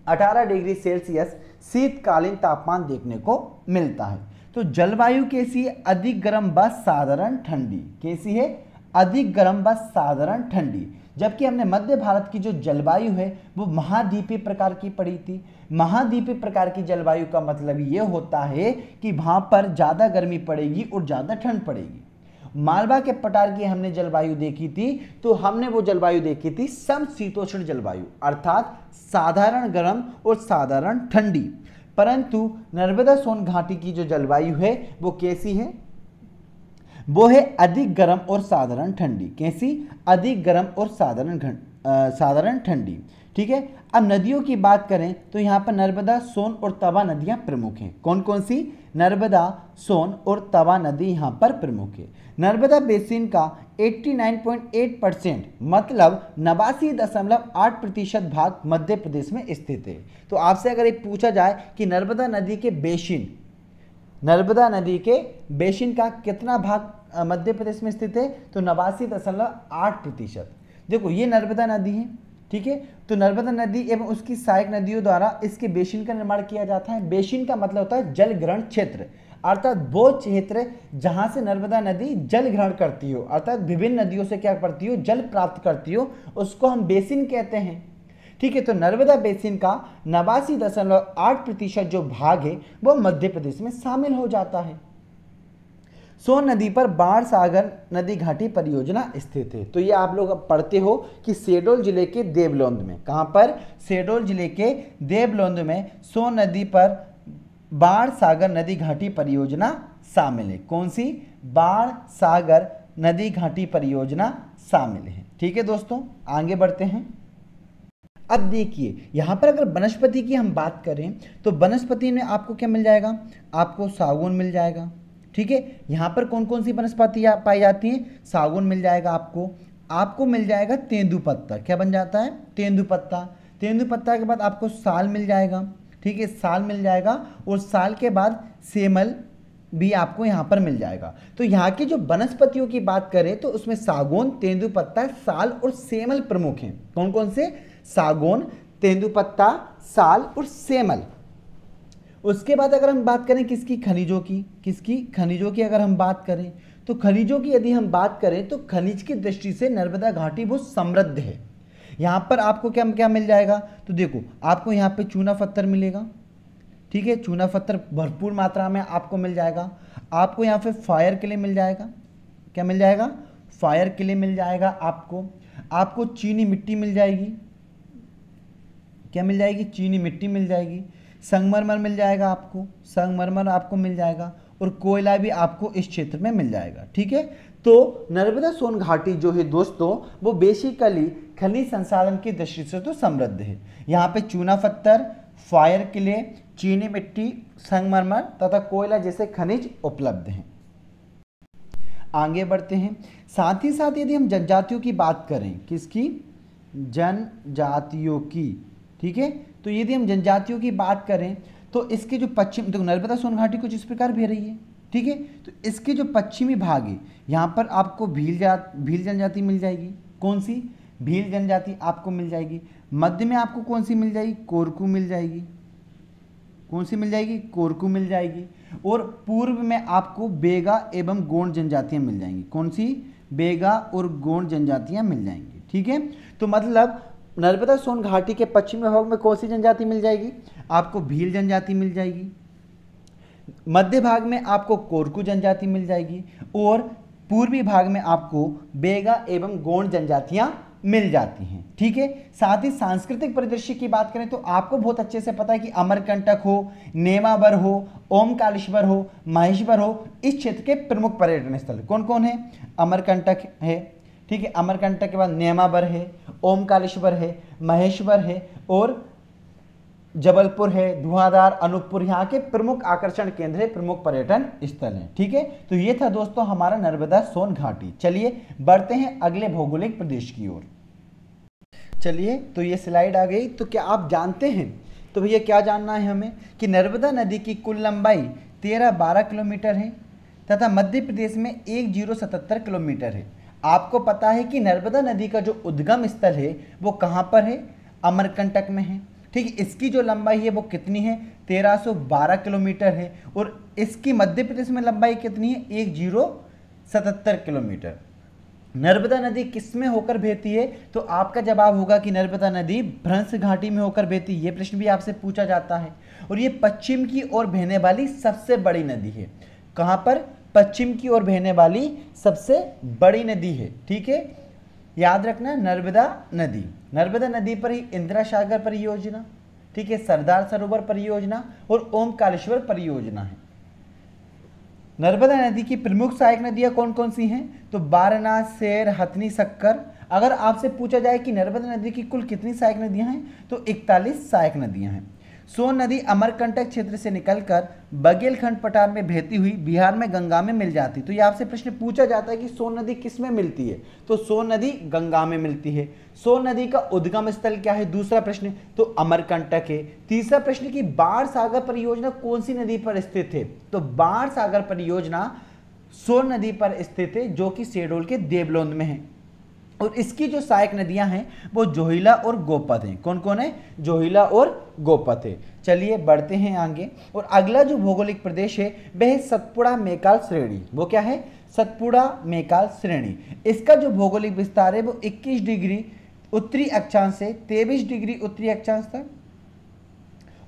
18 डिग्री सेल्सियस शीतकालीन तापमान देखने को मिलता है। तो जलवायु कैसी है, अधिक गर्म व साधारण ठंडी। कैसी है, अधिक गर्म व साधारण ठंडी। जबकि हमने मध्य भारत की जो जलवायु है वो महाद्वीपीय प्रकार की पड़ी थी। महाद्वीपीय प्रकार की जलवायु का मतलब ये होता है कि वहाँ पर ज़्यादा गर्मी पड़ेगी और ज़्यादा ठंड पड़ेगी। मालवा के पठार की हमने जलवायु देखी थी, तो हमने वो जलवायु देखी थी समशीतोष्ण जलवायु, अर्थात साधारण गर्म और साधारण ठंडी। परंतु नर्मदा सोन घाटी की जो जलवायु है वो कैसी है, वो है अधिक गर्म और साधारण ठंडी। कैसी, अधिक गर्म और साधारण ठंडी। ठीक है, अब नदियों की बात करें तो यहाँ पर नर्मदा, सोन और तवा नदियाँ प्रमुख हैं। कौन कौन सी, नर्मदा, सोन और तवा नदी यहाँ पर प्रमुख है। नर्मदा बेसिन का 89.8% मतलब 89.8% भाग मध्य प्रदेश में स्थित है। तो आपसे अगर एक पूछा जाए कि नर्मदा नदी के बेसिन का कितना भाग मध्य प्रदेश में स्थित है, तो 89.8%। देखो ये नर्मदा नदी है, ठीक है। तो नर्मदा नदी एवं उसकी सहायक नदियों द्वारा इसके बेसिन का निर्माण किया जाता है। बेसिन का मतलब होता है जल ग्रहण क्षेत्र, अर्थात वो क्षेत्र जहां से नर्मदा नदी जल ग्रहण करती हो, अर्थात विभिन्न नदियों से क्या करती हो, जल प्राप्त करती हो, उसको हम बेसिन कहते हैं। ठीक है, तो नर्मदा बेसिन का 89.8% जो भाग है वो मध्य प्रदेश में शामिल हो जाता है। सोन नदी पर बाण सागर नदी घाटी परियोजना स्थित है। तो ये आप लोग अब पढ़ते हो कि शहडोल जिले के देवलोंद में, कहाँ पर, शहडोल जिले के देवलोंद में सोन नदी पर बाण सागर नदी घाटी परियोजना शामिल है। कौन सी, बाण सागर नदी घाटी परियोजना शामिल है। ठीक है दोस्तों, आगे बढ़ते हैं। अब देखिए यहाँ पर अगर वनस्पति की हम बात करें तो वनस्पति में आपको क्या मिल जाएगा, आपको सागौन मिल जाएगा। ठीक है, यहाँ पर कौन कौन सी वनस्पतियाँ पाई जाती हैं, सागौन मिल जाएगा आपको मिल जाएगा तेंदुपत्ता। क्या बन जाता है, तेंदुपत्ता। तेंदुपत्ता के बाद आपको साल मिल जाएगा। ठीक है, साल मिल जाएगा, और साल के बाद सेमल भी आपको यहाँ पर मिल जाएगा। तो यहाँ की जो वनस्पतियों की बात करें तो उसमें सागौन, तेंदुपत्ता, साल और सेमल प्रमुख हैं। कौन कौन से, सागौन, तेंदुपत्ता, साल और सेमल। उसके बाद अगर हम बात करें किसकी, खनिजों की अगर हम बात करें तो खनिजों की यदि हम बात करें तो खनिज की दृष्टि से नर्मदा घाटी बहुत समृद्ध है। यहाँ पर आपको क्या क्या मिल जाएगा, तो देखो आपको यहाँ पे चूना पत्थर मिलेगा। ठीक है, चूना पत्थर भरपूर मात्रा में आपको मिल जाएगा। आपको यहाँ पे फायर क्ले मिल जाएगा। क्या मिल जाएगा, फायर क्ले मिल जाएगा। आपको चीनी मिट्टी मिल जाएगी। क्या मिल जाएगी, चीनी मिट्टी मिल जाएगी। संगमरमर मिल जाएगा आपको मिल जाएगा, और कोयला भी आपको इस क्षेत्र में मिल जाएगा। ठीक है, तो नर्मदा सोन घाटी जो है दोस्तों वो बेसिकली खनिज संसाधन की दृष्टि से तो समृद्ध है। यहाँ पे चूना पत्थर, फायर क्ले, चीनी मिट्टी, संगमरमर तथा कोयला जैसे खनिज उपलब्ध हैं। आगे बढ़ते हैं। साथ ही साथ यदि हम जनजातियों की बात करें, किसकी, जनजातियों की। ठीक है, तो यदि हम जनजातियों की बात करें तो इसके जो पश्चिम, देखो नर्मदा सोन घाटी कुछ इस प्रकार बह रही है। ठीक है, तो इसके जो पश्चिमी भाग है यहाँ पर आपको भील जनजाति मिल जाएगी। कौन सी, भील जनजाति आपको मिल जाएगी। मध्य में आपको कौन सी मिल जाएगी, कोरकू मिल जाएगी। कौन सी मिल जाएगी, कोरकू मिल जाएगी। और पूर्व में आपको बेगा एवं गोंड जनजातियाँ मिल जाएंगी। कौन सी, बेगा और गोंड जनजातियाँ मिल जाएंगी। ठीक है, तो मतलब नर्मदा सोन घाटी के पश्चिमी भाग में कौन सी जनजाति मिल जाएगी? आपको भील जनजाति मिल जाएगी, मध्य भाग में आपको कोरकू जनजाति मिल जाएगी और पूर्वी भाग में आपको बेगा एवं गोंड जनजातियां मिल जाती हैं। ठीक है, साथ ही सांस्कृतिक परिदृश्य की बात करें तो आपको बहुत अच्छे से पता है कि अमरकंटक हो, नेमावर हो, ओमकालेश्वर हो, महेश्वर हो, इस क्षेत्र के प्रमुख पर्यटन स्थल कौन कौन है? अमरकंटक है, ठीक है, अमरकंटक के बाद नेमावर है, ओमकालेश्वर है, महेश्वर है और जबलपुर है, धुआंधार, अनूपपुर यहाँ के प्रमुख आकर्षण केंद्र है, प्रमुख पर्यटन स्थल हैं। ठीक है, तो ये था दोस्तों हमारा नर्मदा सोन घाटी। चलिए बढ़ते हैं अगले भौगोलिक प्रदेश की ओर। चलिए, तो ये स्लाइड आ गई। तो क्या आप जानते हैं, तो भैया क्या जानना है हमें कि नर्मदा नदी की कुल लंबाई 13-12 किलोमीटर है तथा मध्य प्रदेश में 1077 किलोमीटर है। आपको पता है कि नर्मदा नदी का जो उद्गम स्थल है वो कहाँ पर है? अमरकंटक में है। ठीक है, इसकी जो लंबाई है वो कितनी है? 1312 किलोमीटर है और इसकी मध्य प्रदेश में लंबाई कितनी है? 1077 किलोमीटर। नर्मदा नदी किस में होकर बहती है? तो आपका जवाब होगा कि नर्मदा नदी भ्रंश घाटी में होकर बहती है। ये प्रश्न भी आपसे पूछा जाता है और ये पश्चिम की ओर बहने वाली सबसे बड़ी नदी है। कहाँ पर? पश्चिम की ओर बहने वाली सबसे बड़ी नदी है। ठीक है, याद रखना नर्मदा नदी। नर्मदा नदी पर ही इंदिरा सागर परियोजना, ठीक है, सरदार सरोवर परियोजना और ओमकालेश्वर परियोजना है। नर्मदा नदी की प्रमुख सहायक नदियां कौन कौन सी हैं? तो बारना, सेर, हथनी, शक्कर। अगर आपसे पूछा जाए कि नर्मदा नदी की कुल कितनी सहायक नदियां हैं तो 41 सहायक नदियां हैं। सोन नदी अमरकंटक क्षेत्र से निकलकर बघेलखंड पठार में बहती हुई बिहार में गंगा में मिल जाती है। तो ये आपसे प्रश्न पूछा जाता है कि सोन नदी किस में मिलती है? तो सोन नदी गंगा में मिलती है। सोन नदी का उद्गम स्थल क्या है? दूसरा प्रश्न तो अमरकंटक है। तीसरा प्रश्न की बाण सागर परियोजना कौन सी नदी पर स्थित है? तो बाण सागर परियोजना सोन नदी पर स्थित है जो कि शहडोल के देवलोंद में है और इसकी जो सहायक नदियां हैं वो जोहिला और गोपत हैं। कौन कौन है? जोहिला और गोपत है। चलिए बढ़ते हैं आगे और अगला जो भौगोलिक प्रदेश है वह है सतपुड़ा मेकाल श्रेणी। वो क्या है? सतपुड़ा मेकाल श्रेणी। इसका जो भौगोलिक विस्तार है वो 21 डिग्री उत्तरी अक्षांश से 23 डिग्री उत्तरी अक्षांश तक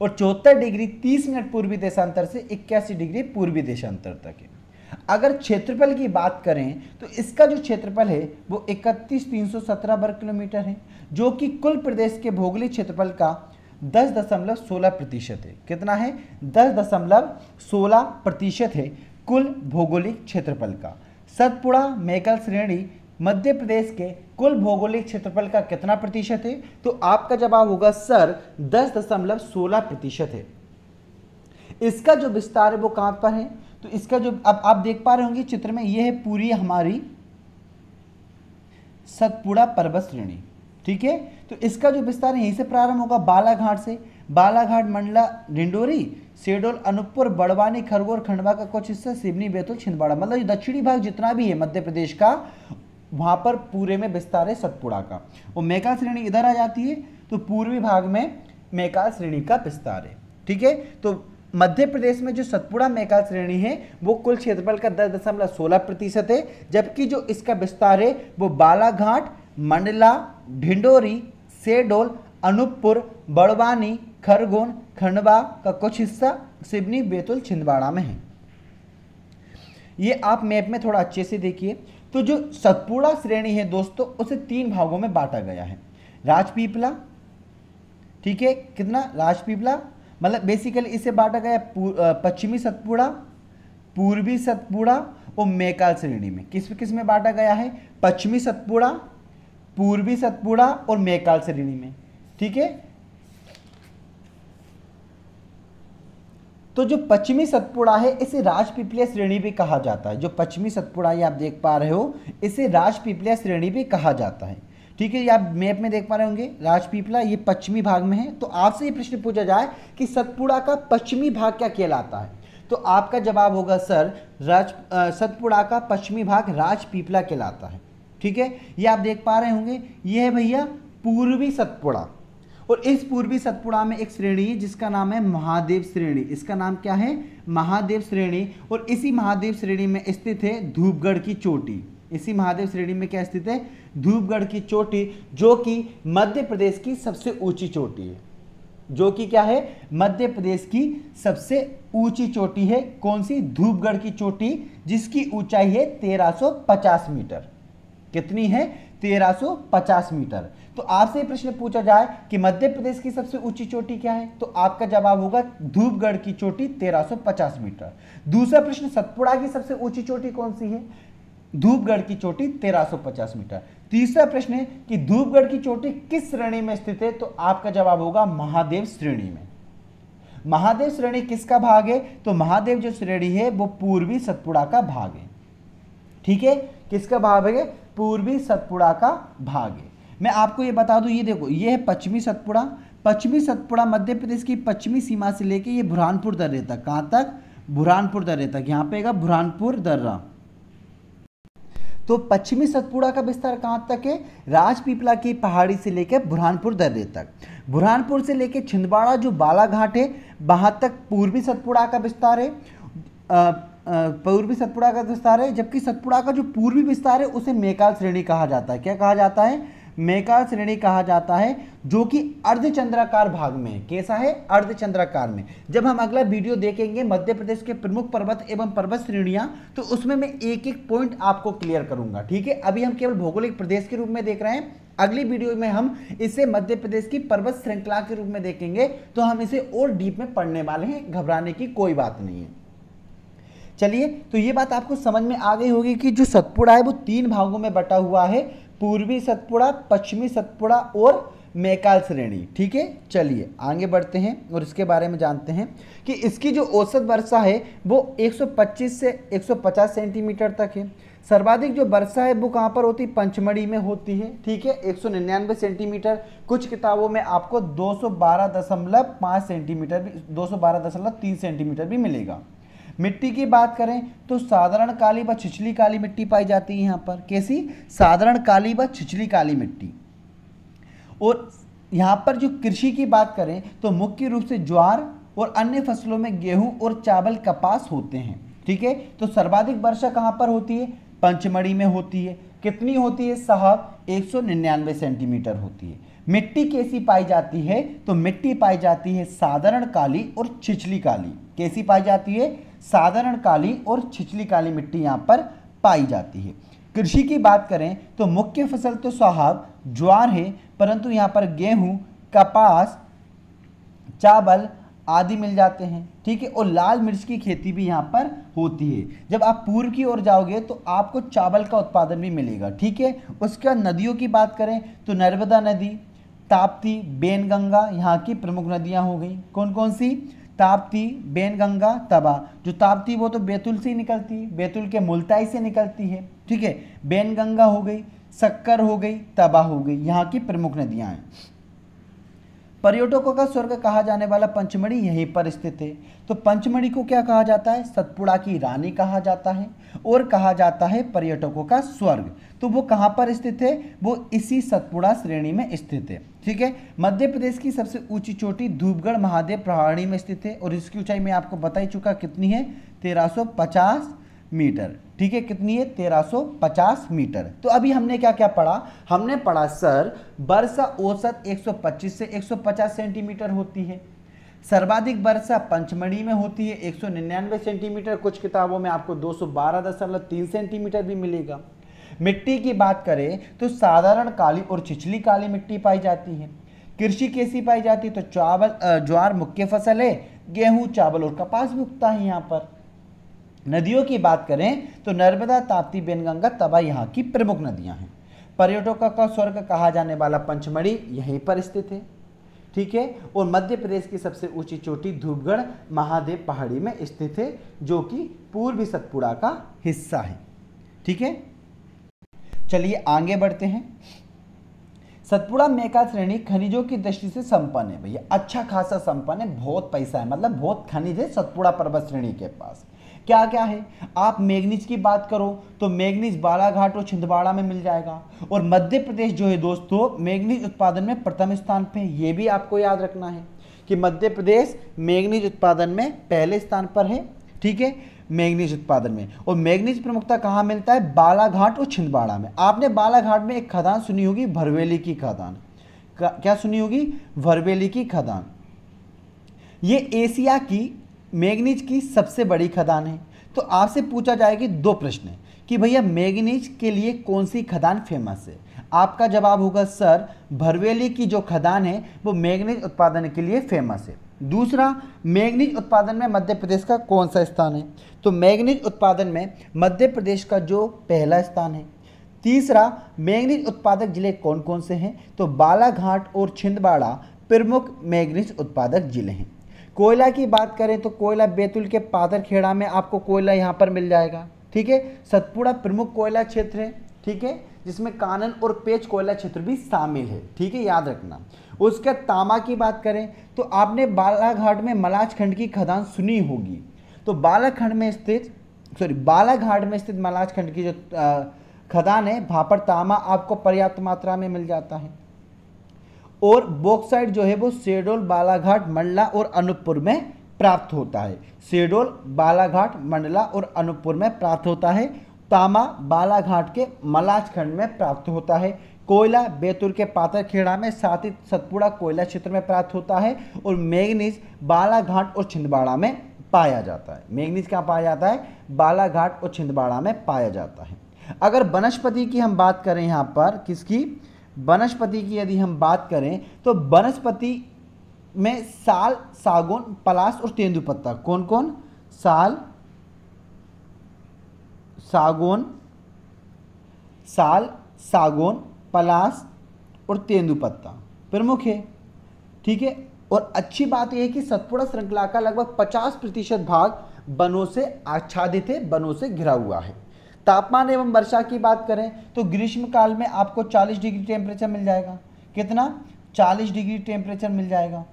और 74 डिग्री 30 मिनट पूर्वी देशांतर से 81 डिग्री पूर्वी देशांतर तक है। अगर क्षेत्रफल की बात करें तो इसका जो क्षेत्रफल है वो 31,317 वर्ग किलोमीटर है जो कि कुल प्रदेश के भौगोलिक क्षेत्रफल का 10.16% है। कितना है? 10.16% है कुल भौगोलिक क्षेत्रफल का। सतपुड़ा मेकल श्रेणी मध्य प्रदेश के कुल भौगोलिक क्षेत्रफल का कितना प्रतिशत है? तो आपका जवाब होगा सर 10.16% है। इसका जो विस्तार है वो कहां पर है? तो इसका जो अब आप देख पा रहे होंगे चित्र में, ये है पूरी हमारी सतपुड़ा पर्वत श्रेणी। ठीक है, तो इसका जो विस्तार है यहीं से प्रारंभ होगा बालाघाट से। बालाघाट, मंडला, डिंडोरी, शहडोल, अनूपपुर, बड़वानी, खरगोन, खंडवा का कुछ हिस्सा, सिवनी, बैतूल, छिंदवाड़ा, मतलब जो दक्षिणी भाग जितना भी है मध्य प्रदेश का वहां पर पूरे में विस्तार है सतपुड़ा का। और मेकाल श्रेणी इधर आ जाती है तो पूर्वी भाग में मेकाल श्रेणी का विस्तार है। ठीक है, तो मध्य प्रदेश में जो सतपुड़ा मेकाल श्रेणी है वो कुल क्षेत्रफल का 10.16% है जबकि जो इसका विस्तार है वो बालाघाट, मंडला, ढिंडोरी, शहडोल, अनूपपुर, बड़वानी, खरगोन, खंडवा का कुछ हिस्सा, सिवनी, बैतूल, छिंदवाड़ा में है। ये आप मैप में थोड़ा अच्छे से देखिए। तो जो सतपुड़ा श्रेणी है दोस्तों उसे 3 भागों में बांटा गया है। राजपीपला, ठीक है, कितना? राजपीपला मतलब बेसिकली इसे बांटा गया पश्चिमी सतपुड़ा, पूर्वी सतपुड़ा और मेकाल श्रेणी में। किस में बांटा गया है? पश्चिमी सतपुड़ा, पूर्वी सतपुड़ा और मेकाल श्रेणी में। ठीक है, तो जो पश्चिमी सतपुड़ा है इसे राजपीपलिया श्रेणी भी कहा जाता है। जो पश्चिमी सतपुड़ा ये आप देख पा रहे हो इसे राजपीपलिया श्रेणी भी कहा जाता है। ठीक है, ये आप मैप में देख पा रहे होंगे राजपीपला ये पश्चिमी भाग में है। तो आपसे ये प्रश्न पूछा जाए कि सतपुड़ा का पश्चिमी भाग क्या कहलाता है तो आपका जवाब होगा सर सतपुड़ा का पश्चिमी भाग राजपीपला कहलाता है। ठीक है, ये आप देख पा रहे होंगे ये है भैया पूर्वी सतपुड़ा और इस पूर्वी सतपुड़ा में एक श्रेणी है जिसका नाम है महादेव श्रेणी। इसका नाम क्या है? महादेव श्रेणी। और इसी महादेव श्रेणी में स्थित है धूपगढ़ की चोटी। इसी महादेव श्रेणी में क्या स्थित है? धूपगढ़ की चोटी, जो कि मध्य प्रदेश की सबसे ऊंची चोटी है, जो कि क्या है, मध्य प्रदेश की सबसे ऊंची चोटी है। कौन सी? धूपगढ़ की चोटी, जिसकी ऊंचाई है 1350 मीटर। कितनी है? 1350 मीटर। तो आपसे प्रश्न पूछा जाए कि मध्य प्रदेश की सबसे ऊंची चोटी क्या है, तो आपका जवाब होगा धूपगढ़ की चोटी 1350 मीटर। दूसरा प्रश्न, सतपुड़ा की सबसे ऊंची चोटी कौन सी है? धूपगढ़ की चोटी 1350 मीटर। तीसरा प्रश्न है कि धूपगढ़ की चोटी किस श्रेणी में स्थित है, तो आपका जवाब होगा महादेव श्रेणी में। महादेव श्रेणी किसका भाग है? तो महादेव जो श्रेणी है वो पूर्वी सतपुड़ा का भाग है। ठीक है, किसका भाग है? पूर्वी सतपुड़ा का भाग है। मैं आपको ये बता दूं, ये देखो, ये है पश्चिमी सतपुड़ा। पश्चिमी सतपुड़ा मध्य प्रदेश की पश्चिमी सीमा से लेके ये बुरहानपुर दर्रे तक, कहां तक? बुरहानपुर दर्रे तक। यहां पे बुरहानपुर दर्रा। तो पश्चिमी सतपुड़ा का विस्तार कहां तक है? राजपीपला की पहाड़ी से लेकर बुरहानपुर दर्रे तक। बुरहानपुर से लेकर छिंदवाड़ा जो बालाघाट है वहां तक पूर्वी सतपुड़ा का विस्तार है, पूर्वी सतपुड़ा का विस्तार है। जबकि सतपुड़ा का जो पूर्वी विस्तार है उसे मैकाल श्रेणी कहा जाता है। क्या कहा जाता है? मैकाल श्रेणी कहा जाता है, जो कि अर्धचंद्राकार भाग में है। कैसा है? अर्धचंद्राकार में। जब हम अगला वीडियो देखेंगे मध्य प्रदेश के प्रमुख पर्वत एवं पर्वत श्रेणियां, तो उसमें मैं एक एक पॉइंट आपको क्लियर करूंगा। ठीक है, अभी हम केवल भौगोलिक प्रदेश के रूप में देख रहे हैं। अगली वीडियो में हम इसे मध्य प्रदेश की पर्वत श्रृंखला के रूप में देखेंगे, तो हम इसे और डीप में पढ़ने वाले हैं। घबराने की कोई बात नहीं है। चलिए, तो ये बात आपको समझ में आ गई होगी कि जो सतपुड़ा है वो 3 भागों में बटा हुआ है, पूर्वी सतपुड़ा, पश्चिमी सतपुड़ा और मैकाल श्रेणी। ठीक है, चलिए आगे बढ़ते हैं और इसके बारे में जानते हैं कि इसकी जो औसत वर्षा है वो 125 से 150 सेंटीमीटर तक है। सर्वाधिक जो वर्षा है वो कहाँ पर होती है? पंचमढ़ी में होती है। ठीक है, 199 सेंटीमीटर। कुछ किताबों में आपको 212.5 सेंटीमीटर भी, 212.3 सेंटीमीटर भी मिलेगा। मिट्टी की बात करें तो साधारण काली व छिछली काली मिट्टी पाई जाती है यहाँ पर। कैसी? साधारण काली व छिछली काली मिट्टी। और यहाँ पर जो कृषि की बात करें तो मुख्य रूप से ज्वार और अन्य फसलों में गेहूं और चावल, कपास होते हैं। ठीक है, तो सर्वाधिक वर्षा कहाँ पर होती है? पंचमढ़ी में होती है। कितनी होती है साहब? 199 सेंटीमीटर होती है। मिट्टी कैसी पाई जाती है? तो मिट्टी पाई जाती है साधारण काली और छिछली काली। कैसी पाई जाती है? साधारण काली और छिछली काली मिट्टी यहाँ पर पाई जाती है। कृषि की बात करें तो मुख्य फसल तो साहब ज्वार है, परंतु यहाँ पर गेहूं, कपास, चावल आदि मिल जाते हैं। ठीक है, और लाल मिर्च की खेती भी यहाँ पर होती है। जब आप पूर्व की ओर जाओगे तो आपको चावल का उत्पादन भी मिलेगा। ठीक है, उसके बाद नदियों की बात करें तो नर्मदा नदी, ताप्ती, बेनगंगा यहाँ की प्रमुख नदियाँ हो गई। कौन कौन सी? ताप्ती, बेनगंगा, तवा। जो ताप्ती वो तो बैतूल से ही निकलती है, बैतूल के मुल्ताई से निकलती है। ठीक है, बेनगंगा हो गई, सक्कर हो गई, तवा हो गई, यहाँ की प्रमुख नदियाँ हैं। पर्यटकों का स्वर्ग कहा जाने वाला पंचमढ़ी यहीं पर स्थित है। तो पंचमढ़ी को क्या कहा जाता है? सतपुड़ा की रानी कहा जाता है और कहा जाता है पर्यटकों का स्वर्ग। तो वो कहाँ पर स्थित है? वो इसी सतपुड़ा श्रेणी में स्थित है। ठीक है, मध्य प्रदेश की सबसे ऊंची चोटी धूपगढ़ महादेव पहाड़ी में स्थित है और इसकी ऊंचाई मैं आपको बता ही चुका, कितनी है? 1350 मीटर। ठीक है, कितनी है? 1350 मीटर। तो अभी हमने क्या क्या पढ़ा? हमने पढ़ा सर, वर्षा औसत 125 से 150 सेंटीमीटर होती है। सर्वाधिक वर्षा पंचमढ़ी में होती है 199 सेंटीमीटर। कुछ किताबों में आपको 212.3 सेंटीमीटर भी मिलेगा। मिट्टी की बात करें तो साधारण काली और छिछली काली मिट्टी पाई जाती है। कृषि कैसी पाई जाती है? तो चावल, ज्वार मुख्य फसल है, गेहूं, चावल और कपास भी उगता है यहाँ पर। नदियों की बात करें तो नर्मदा, ताप्ती, बेनगंगा, तवा यहाँ की प्रमुख नदियाँ हैं। पर्यटकों का स्वर्ग कहा जाने वाला पंचमढ़ी यहीं पर स्थित है। ठीक है, और मध्य प्रदेश की सबसे ऊंची चोटी धूपगढ़ महादेव पहाड़ी में स्थित है, जो कि पूर्वी सतपुड़ा का हिस्सा है। ठीक है, चलिए आगे बढ़ते हैं। सतपुड़ा मैकाल श्रेणी खनिजों की दृष्टि से संपन्न है। भैया अच्छा खासा संपन्न है, बहुत पैसा है, मतलब बहुत खनिज है सतपुड़ा पर्वत श्रेणी के पास। क्या क्या है? आप मैग्नीज की बात करो तो मैग्नीज बालाघाट और छिंदवाड़ा में मिल जाएगा। और मध्य प्रदेश जो है दोस्तों मैग्नीज उत्पादन में प्रथम स्थान पे है। ये भी आपको याद रखना है कि मध्य प्रदेश मैग्नीज उत्पादन में पहले स्थान पर है। ठीक है, मैग्नीज उत्पादन में। और मैग्नीज प्रमुखता कहाँ मिलता है? बालाघाट और छिंदवाड़ा में। आपने बालाघाट में एक खदान सुनी होगी, भरवेली की खदान। क्या सुनी होगी? भरवेली की खदान। ये एशिया की मैग्नीज की सबसे बड़ी खदान है। तो आपसे पूछा जाएगी दो प्रश्न कि भैया मैग्नीज के लिए कौन सी खदान फेमस है? आपका जवाब होगा सर भरवेली की जो खदान है वो मैग्नीज उत्पादन के लिए फेमस है। दूसरा, मैग्नीज उत्पादन में मध्य प्रदेश का कौन सा स्थान है? तो मैग्नीज उत्पादन में मध्य प्रदेश का जो पहला स्थान है। तीसरा, मैग्नीज उत्पादक जिले कौन कौन से हैं? तो बालाघाट और छिंदवाड़ा प्रमुख मैग्नीज उत्पादक जिले हैं। कोयला की बात करें तो कोयला बैतूल के पाथरखेड़ा में आपको कोयला यहाँ पर मिल जाएगा, ठीक है। सतपुड़ा प्रमुख कोयला क्षेत्र है, ठीक है, जिसमें कानन और पेच कोयला क्षेत्र भी शामिल है, ठीक है, याद रखना। उसके तांबा की बात करें तो आपने बालाघाट में मलाच खंड की खदान सुनी होगी। तो बालाघाट में स्थित मलाच खंड की जो खदान है वहाँ पर तांबा आपको पर्याप्त मात्रा में मिल जाता है। और बॉक्साइट जो है वो शेहडोल, बालाघाट, मंडला और अनूपपुर में प्राप्त होता है। शेहडोल, बालाघाट, मंडला और अनूपपुर में प्राप्त होता है। तांबा बालाघाट के मलाच खंड में प्राप्त होता है। कोयला बैतूल के पाथरखेड़ा में, साथ ही सतपुड़ा कोयला क्षेत्र में प्राप्त होता है। और मैग्नीज बालाघाट और छिंदवाड़ा में पाया जाता है। मैग्नीज कहाँ पाया जाता है? बालाघाट और छिंदवाड़ा में पाया जाता है। अगर वनस्पति की हम बात करें, यहाँ पर किसकी? वनस्पति की यदि हम बात करें तो वनस्पति में साल, सागौन, पलाश और तेंदुपत्ता। कौन कौन? साल, सागौन, पलाश और तेंदुपत्ता प्रमुख है, ठीक है। और अच्छी बात यह है कि सतपुड़ा श्रृंखला का लगभग 50% भाग वनों से आच्छादित है, वनों से घिरा हुआ है। तापमान एवं वर्षा की बात करें तो ग्रीष्म काल में आपको 40 डिग्री टेम्परेचर मिल जाएगा। कितना? 40 डिग्री टेम्परेचर मिल जाएगा,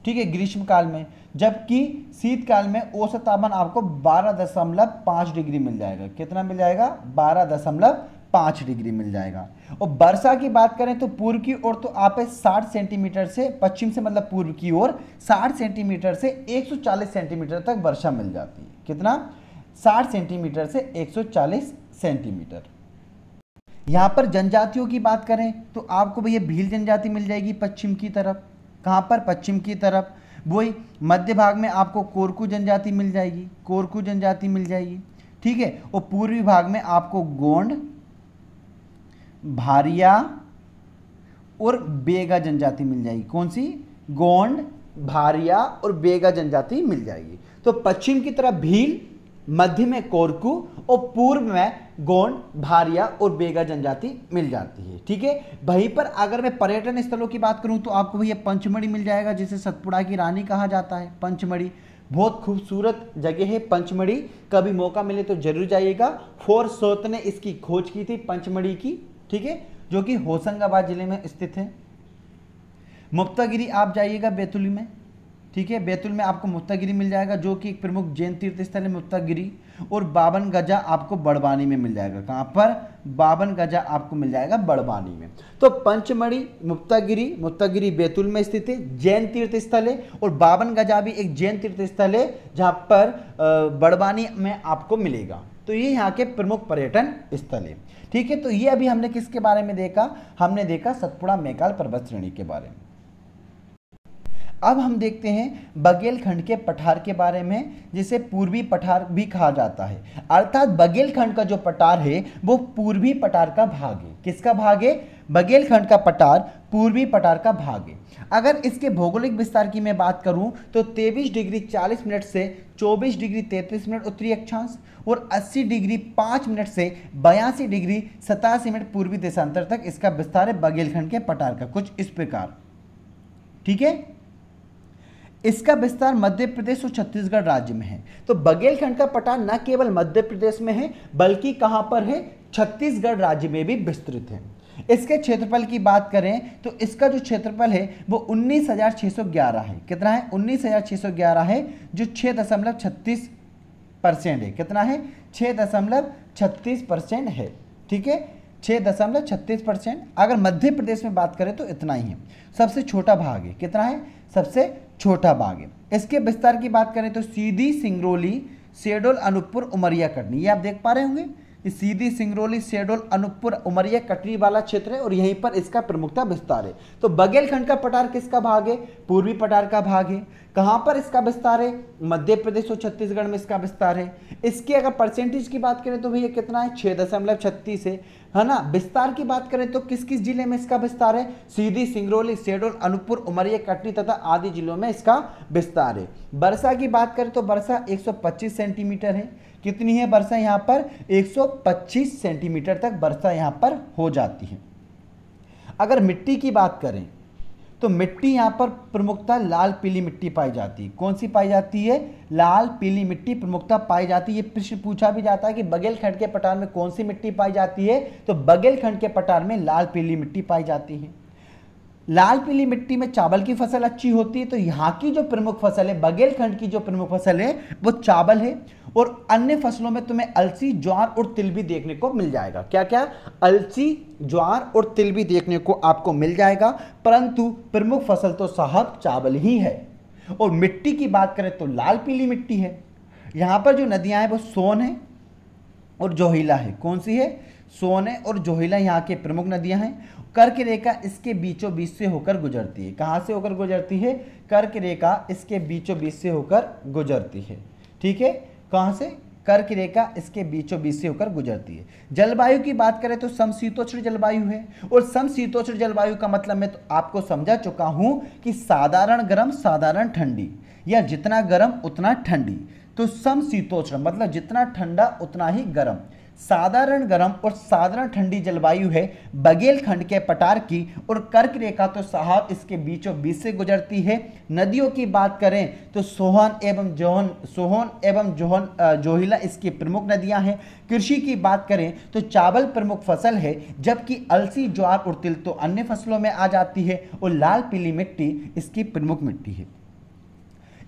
ठीक है, ग्रीष्म काल में। जबकि शीतकाल में औसत तापमान आपको 12.5 डिग्री मिल जाएगा। कितना मिल जाएगा? 12.5 डिग्री मिल जाएगा। और वर्षा की बात करें तो पूर्व की ओर तो आप 60 सेंटीमीटर से, पश्चिम से मतलब पूर्व की ओर 60 सेंटीमीटर से 140 सेंटीमीटर तक वर्षा मिल जाती है। कितना? 60 सेंटीमीटर से 140 सेंटीमीटर। यहाँ पर जनजातियों की बात करें तो आपको भैया भील जनजाति मिल जाएगी पश्चिम की तरफ। कहाँ पर? पश्चिम की तरफ। वही मध्य भाग में आपको कोरकू जनजाति मिल जाएगी, कोरकू जनजाति मिल जाएगी, ठीक है। और पूर्वी भाग में आपको गोंड, भारिया और बेगा जनजाति मिल जाएगी। कौन सी? गोंड, भारिया और बेगा जनजाति मिल जाएगी। तो पश्चिम की तरफ भील, मध्य में कोरकू और पूर्व में गोंड, भारिया और बेगा जनजाति मिल जाती है, ठीक है। वहीं पर अगर मैं पर्यटन स्थलों की बात करूं तो आपको भैया पंचमढ़ी मिल जाएगा, जिसे सतपुड़ा की रानी कहा जाता है। पंचमढ़ी बहुत खूबसूरत जगह है पंचमढ़ी, कभी मौका मिले तो जरूर जाइएगा। फोर्सोत ने इसकी खोज की थी पंचमढ़ी की, ठीक है, जो कि होशंगाबाद जिले में स्थित है। मुक्तागिरी आप जाइएगा बैतूल में, ठीक है, बैतूल में आपको मुक्तागिरी मिल जाएगा, जो कि एक प्रमुख जैन तीर्थ स्थल है मुक्तागिरी। और 52 गजा आपको बड़वानी में मिल जाएगा। कहाँ पर? 52 गजा आपको मिल जाएगा बड़वानी में। तो पंचमढ़ी, मुक्तागिरी बैतूल में स्थित है, जैन तीर्थ स्थल है। और 52 गजा भी एक जैन तीर्थ स्थल है, जहाँ पर बड़वानी में आपको मिलेगा। तो ये यहाँ के प्रमुख पर्यटन स्थल है, ठीक है। तो ये अभी हमने किसके बारे में देखा? हमने देखा सतपुड़ा मैकाल पर्वत श्रेणी के बारे में। अब हम देखते हैं बघेलखंड के पठार के बारे में, जिसे पूर्वी पठार भी कहा जाता है। अर्थात बघेलखंड का जो पठार है वो पूर्वी पठार का भाग है। किसका भाग है? बघेलखंड का पठार पूर्वी पठार का भाग है। अगर इसके भौगोलिक विस्तार की मैं बात करूं तो 23 डिग्री 40 मिनट से 24 डिग्री 33 मिनट उत्तरी अक्षांश और 80 डिग्री 5 मिनट से 82 डिग्री 87 मिनट पूर्वी देशांतर तक इसका विस्तार है बघेलखंड के पठार का, कुछ इस प्रकार, ठीक है। इसका विस्तार मध्य प्रदेश और छत्तीसगढ़ राज्य में है। तो बघेलखंड का पठार न केवल मध्य प्रदेश में है बल्कि कहां पर है? छत्तीसगढ़ राज्य में भी विस्तृत है। इसके क्षेत्रफल की बात करें तो इसका जो क्षेत्रफल है वो 19,611 है। कितना है? 19,611 है, जो 6.36% है। कितना है? 6.36% है, ठीक है, 6.36%। अगर मध्य प्रदेश में बात करें तो इतना ही है। सबसे छोटा भाग है, कितना है? सबसे छोटा भाग है। इसके विस्तार की बात करें तो सीधी, सिंगरौली, शहडोल, अनूपपुर, उमरिया, कटनी। ये आप देख पा रहे होंगे, ये सीधी, सिंगरौली, शहडोल, अनूपपुर, उमरिया, कटनी वाला क्षेत्र है और यहीं पर इसका प्रमुखता विस्तार है। तो बघेलखंड का पठार किसका भाग है? पूर्वी पठार का भाग है। कहां पर इसका विस्तार है? मध्य प्रदेश और छत्तीसगढ़ में इसका विस्तार है। इसके अगर परसेंटेज की बात करें तो भैया कितना है? 6.36 है ना। विस्तार की बात करें तो किस किस जिले में इसका विस्तार है? सीधी, सिंगरौली, शहडोल, अनूपपुर, उमरिया, कटनी तथा आदि जिलों में इसका विस्तार है। वर्षा की बात करें तो वर्षा 125 सेंटीमीटर है। कितनी है वर्षा यहाँ पर? 125 सेंटीमीटर तक वर्षा यहाँ पर हो जाती है। अगर मिट्टी की बात करें तो मिट्टी यहाँ पर प्रमुखता लाल पीली मिट्टी पाई जाती है। कौन सी पाई जाती है? लाल पीली मिट्टी प्रमुखता पाई जाती है। ये प्रश्न पूछा भी जाता है कि बघेलखंड के पठार में कौन सी मिट्टी पाई जाती है, तो बघेलखंड के पठार में लाल पीली मिट्टी पाई जाती है। लाल पीली मिट्टी में चावल की फसल अच्छी होती है, तो यहाँ की जो प्रमुख फसल है, बघेलखंड की जो प्रमुख फसल है वो चावल है। और अन्य फसलों में तुम्हें अलसी, ज्वार और तिल भी देखने को मिल जाएगा। क्या क्या? अलसी, ज्वार और तिल भी देखने को आपको मिल जाएगा, परंतु प्रमुख फसल तो साहब चावल ही है। और मिट्टी की बात करें तो लाल पीली मिट्टी है। यहाँ पर जो नदियाँ हैं वो सोन है और जोहिला है। कौन सी है? सोन है और जोहिला यहाँ के प्रमुख नदियाँ हैं। कर्क रेखा इसके बीचों बीच से होकर गुजरती है। कहाँ से होकर गुजरती है? कर्क रेखा इसके बीचों बीच से होकर गुजरती है। ठीक है, कहाँ से? कर्क रेखा इसके बीचों बीच से होकर गुजरती है। जलवायु की बात करें तो समशीतोष्ण जलवायु है। और समशीतोष्ण जलवायु का मतलब मैं तो आपको समझा चुका हूं कि साधारण गर्म, साधारण ठंडी, या जितना गर्म उतना ठंडी। तो समशीतोष्ण मतलब जितना ठंडा उतना ही गर्म। साधारण गर्म और साधारण ठंडी जलवायु है बघेलखंड के पठार की। और कर्क रेखा तो साहब इसके बीचों बीच से गुजरती है। नदियों की बात करें तो सोहन एवं जोहिला इसकी प्रमुख नदियां हैं। कृषि की बात करें तो चावल प्रमुख फसल है, जबकि अलसी, ज्वार और तिल तो अन्य फसलों में आ जाती है। और लाल पीली मिट्टी इसकी प्रमुख मिट्टी है।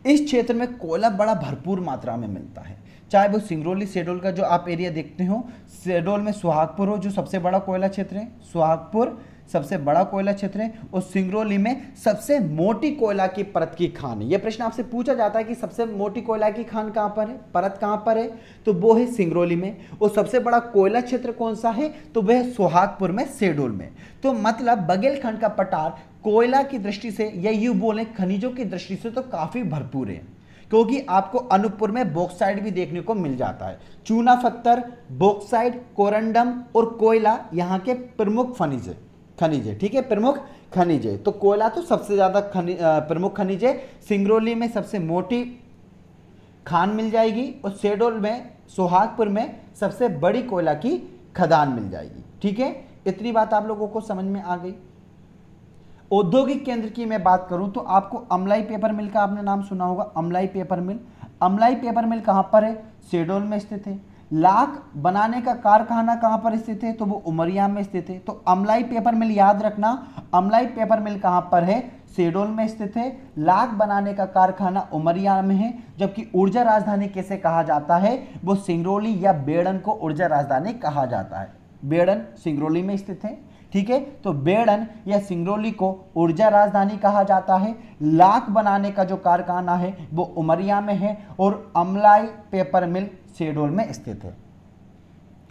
इस क्षेत्र में कोयला बड़ा भरपूर मात्रा में मिलता है, चाहे वो सिंगरौली, शहडोल का जो आप एरिया देखते हो, शहडोल में सुहागपुर हो जो सबसे बड़ा कोयला क्षेत्र है, सुहागपुर सबसे बड़ा कोयला क्षेत्र है। और सिंगरौली में सबसे मोटी कोयला की परत की खान है। यह प्रश्न आपसे पूछा जाता है कि सबसे मोटी कोयला की खान कहां पर है, परत कहां पर है, तो वो है सिंगरौली में। और सबसे बड़ा कोयला क्षेत्र कौन सा है, तो वह है सुहागपुर में, शहडोल में। तो मतलब बघेलखंड का पठार कोयला की दृष्टि से या यूं बोले खनिजों की दृष्टि से तो काफी भरपूर है, क्योंकि आपको अनूपपुर में बॉक्साइट भी देखने को मिल जाता है। चूना पत्थर, बॉक्साइट, कोरंडम और कोयला यहाँ के प्रमुख खनिज है। ठीक है, प्रमुख खनिज है। तो कोयला तो सबसे ज्यादा प्रमुख खनिज है। सिंगरौली में सबसे मोटी खान मिल जाएगी और शहडोल में, सोहागपुर में सबसे बड़ी कोयला की खदान मिल जाएगी। ठीक है, इतनी बात आप लोगों को समझ में आ गई। औद्योगिक केंद्र की मैं बात करूं तो आपको अमलाई पेपर मिल का आपने नाम सुना होगा। अमलाई पेपर मिल, अमलाई पेपर मिल कहां पर है? शहडोल में स्थित है। लाख बनाने का कारखाना कहां पर स्थित है? तो वो उमरिया में स्थित है। तो अमलाई पेपर मिल याद रखना, अमलाई पेपर मिल कहां पर है? शहडोल में स्थित है। लाख बनाने का कारखाना उमरिया में है। जबकि ऊर्जा राजधानी किसे कहा जाता है? वो सिंगरौली या बेड़न को ऊर्जा राजधानी कहा जाता है। बेड़न सिंगरौली में स्थित है। ठीक है, तो बेड़न या सिंगरौली को ऊर्जा राजधानी कहा जाता है। लाख बनाने का जो कारखाना है वो उमरिया में है और अमलाई पेपर मिल शहडोल में स्थित है।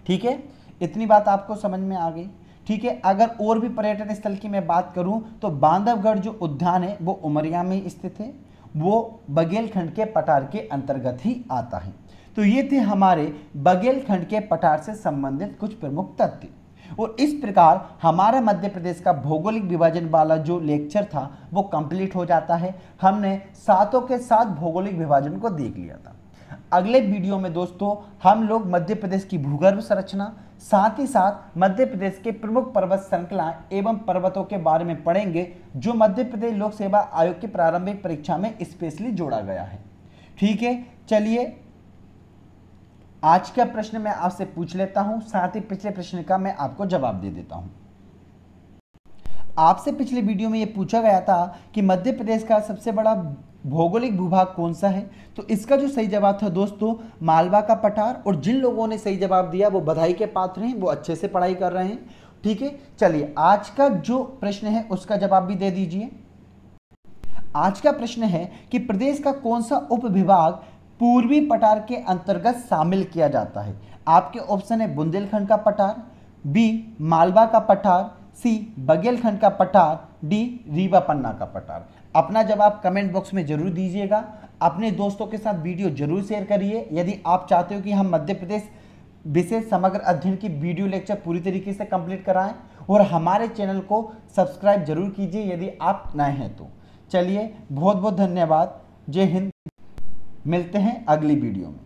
ठीक है, इतनी बात आपको समझ में आ गई। ठीक है, अगर और भी पर्यटन स्थल की मैं बात करूं तो बांधवगढ़ जो उद्यान है वो उमरिया में स्थित है, वो बघेलखंड के पठार के अंतर्गत ही आता है। तो ये थे हमारे बघेलखंड के पठार से संबंधित कुछ प्रमुख तथ्य। और इस प्रकार हमारा मध्य प्रदेश का भौगोलिक विभाजन वाला जो लेक्चर था वो कंप्लीट हो जाता है। हमने सातों के साथ भौगोलिक विभाजन को देख लिया था। अगले वीडियो में दोस्तों हम लोग मध्य प्रदेश की भूगर्भ संरचना, साथ ही साथ मध्य प्रदेश के प्रमुख पर्वत श्रृंखलाएं एवं पर्वतों के बारे में पढ़ेंगे, जो मध्य प्रदेश लोक सेवा आयोग की प्रारंभिक परीक्षा में स्पेशली जोड़ा गया है। ठीक है, चलिए आज का प्रश्न मैं आपसे पूछ लेता हूं, साथ ही पिछले प्रश्न का मैं आपको जवाब दे देता हूं। आपसे पिछले वीडियो में यह पूछा गया था कि मध्य प्रदेश का सबसे बड़ा भौगोलिक भूभाग कौन सा है, तो इसका जो सही जवाब था दोस्तों मालवा का पठार। और जिन लोगों ने सही जवाब दिया वो बधाई के पात्र हैं, वो अच्छे से पढ़ाई कर रहे हैं। ठीक है, चलिए आज का जो प्रश्न है उसका जवाब भी दे दीजिए। आज का प्रश्न है कि प्रदेश का कौन सा उप विभाग पूर्वी पठार के अंतर्गत शामिल किया जाता है? आपके ऑप्शन है बुंदेलखंड का पठार, बी मालवा का पठार, सी बघेलखंड का पठार, डी रीवा पन्ना का पठार। अपना जवाब कमेंट बॉक्स में जरूर दीजिएगा। अपने दोस्तों के साथ वीडियो जरूर शेयर करिए। यदि आप चाहते हो कि हम मध्य प्रदेश विशेष समग्र अध्ययन की वीडियो लेक्चर पूरी तरीके से कंप्लीट कराएं, और हमारे चैनल को सब्सक्राइब जरूर कीजिए यदि आप नए हैं तो। चलिए बहुत बहुत धन्यवाद। जय हिंद। मिलते हैं अगली वीडियो में।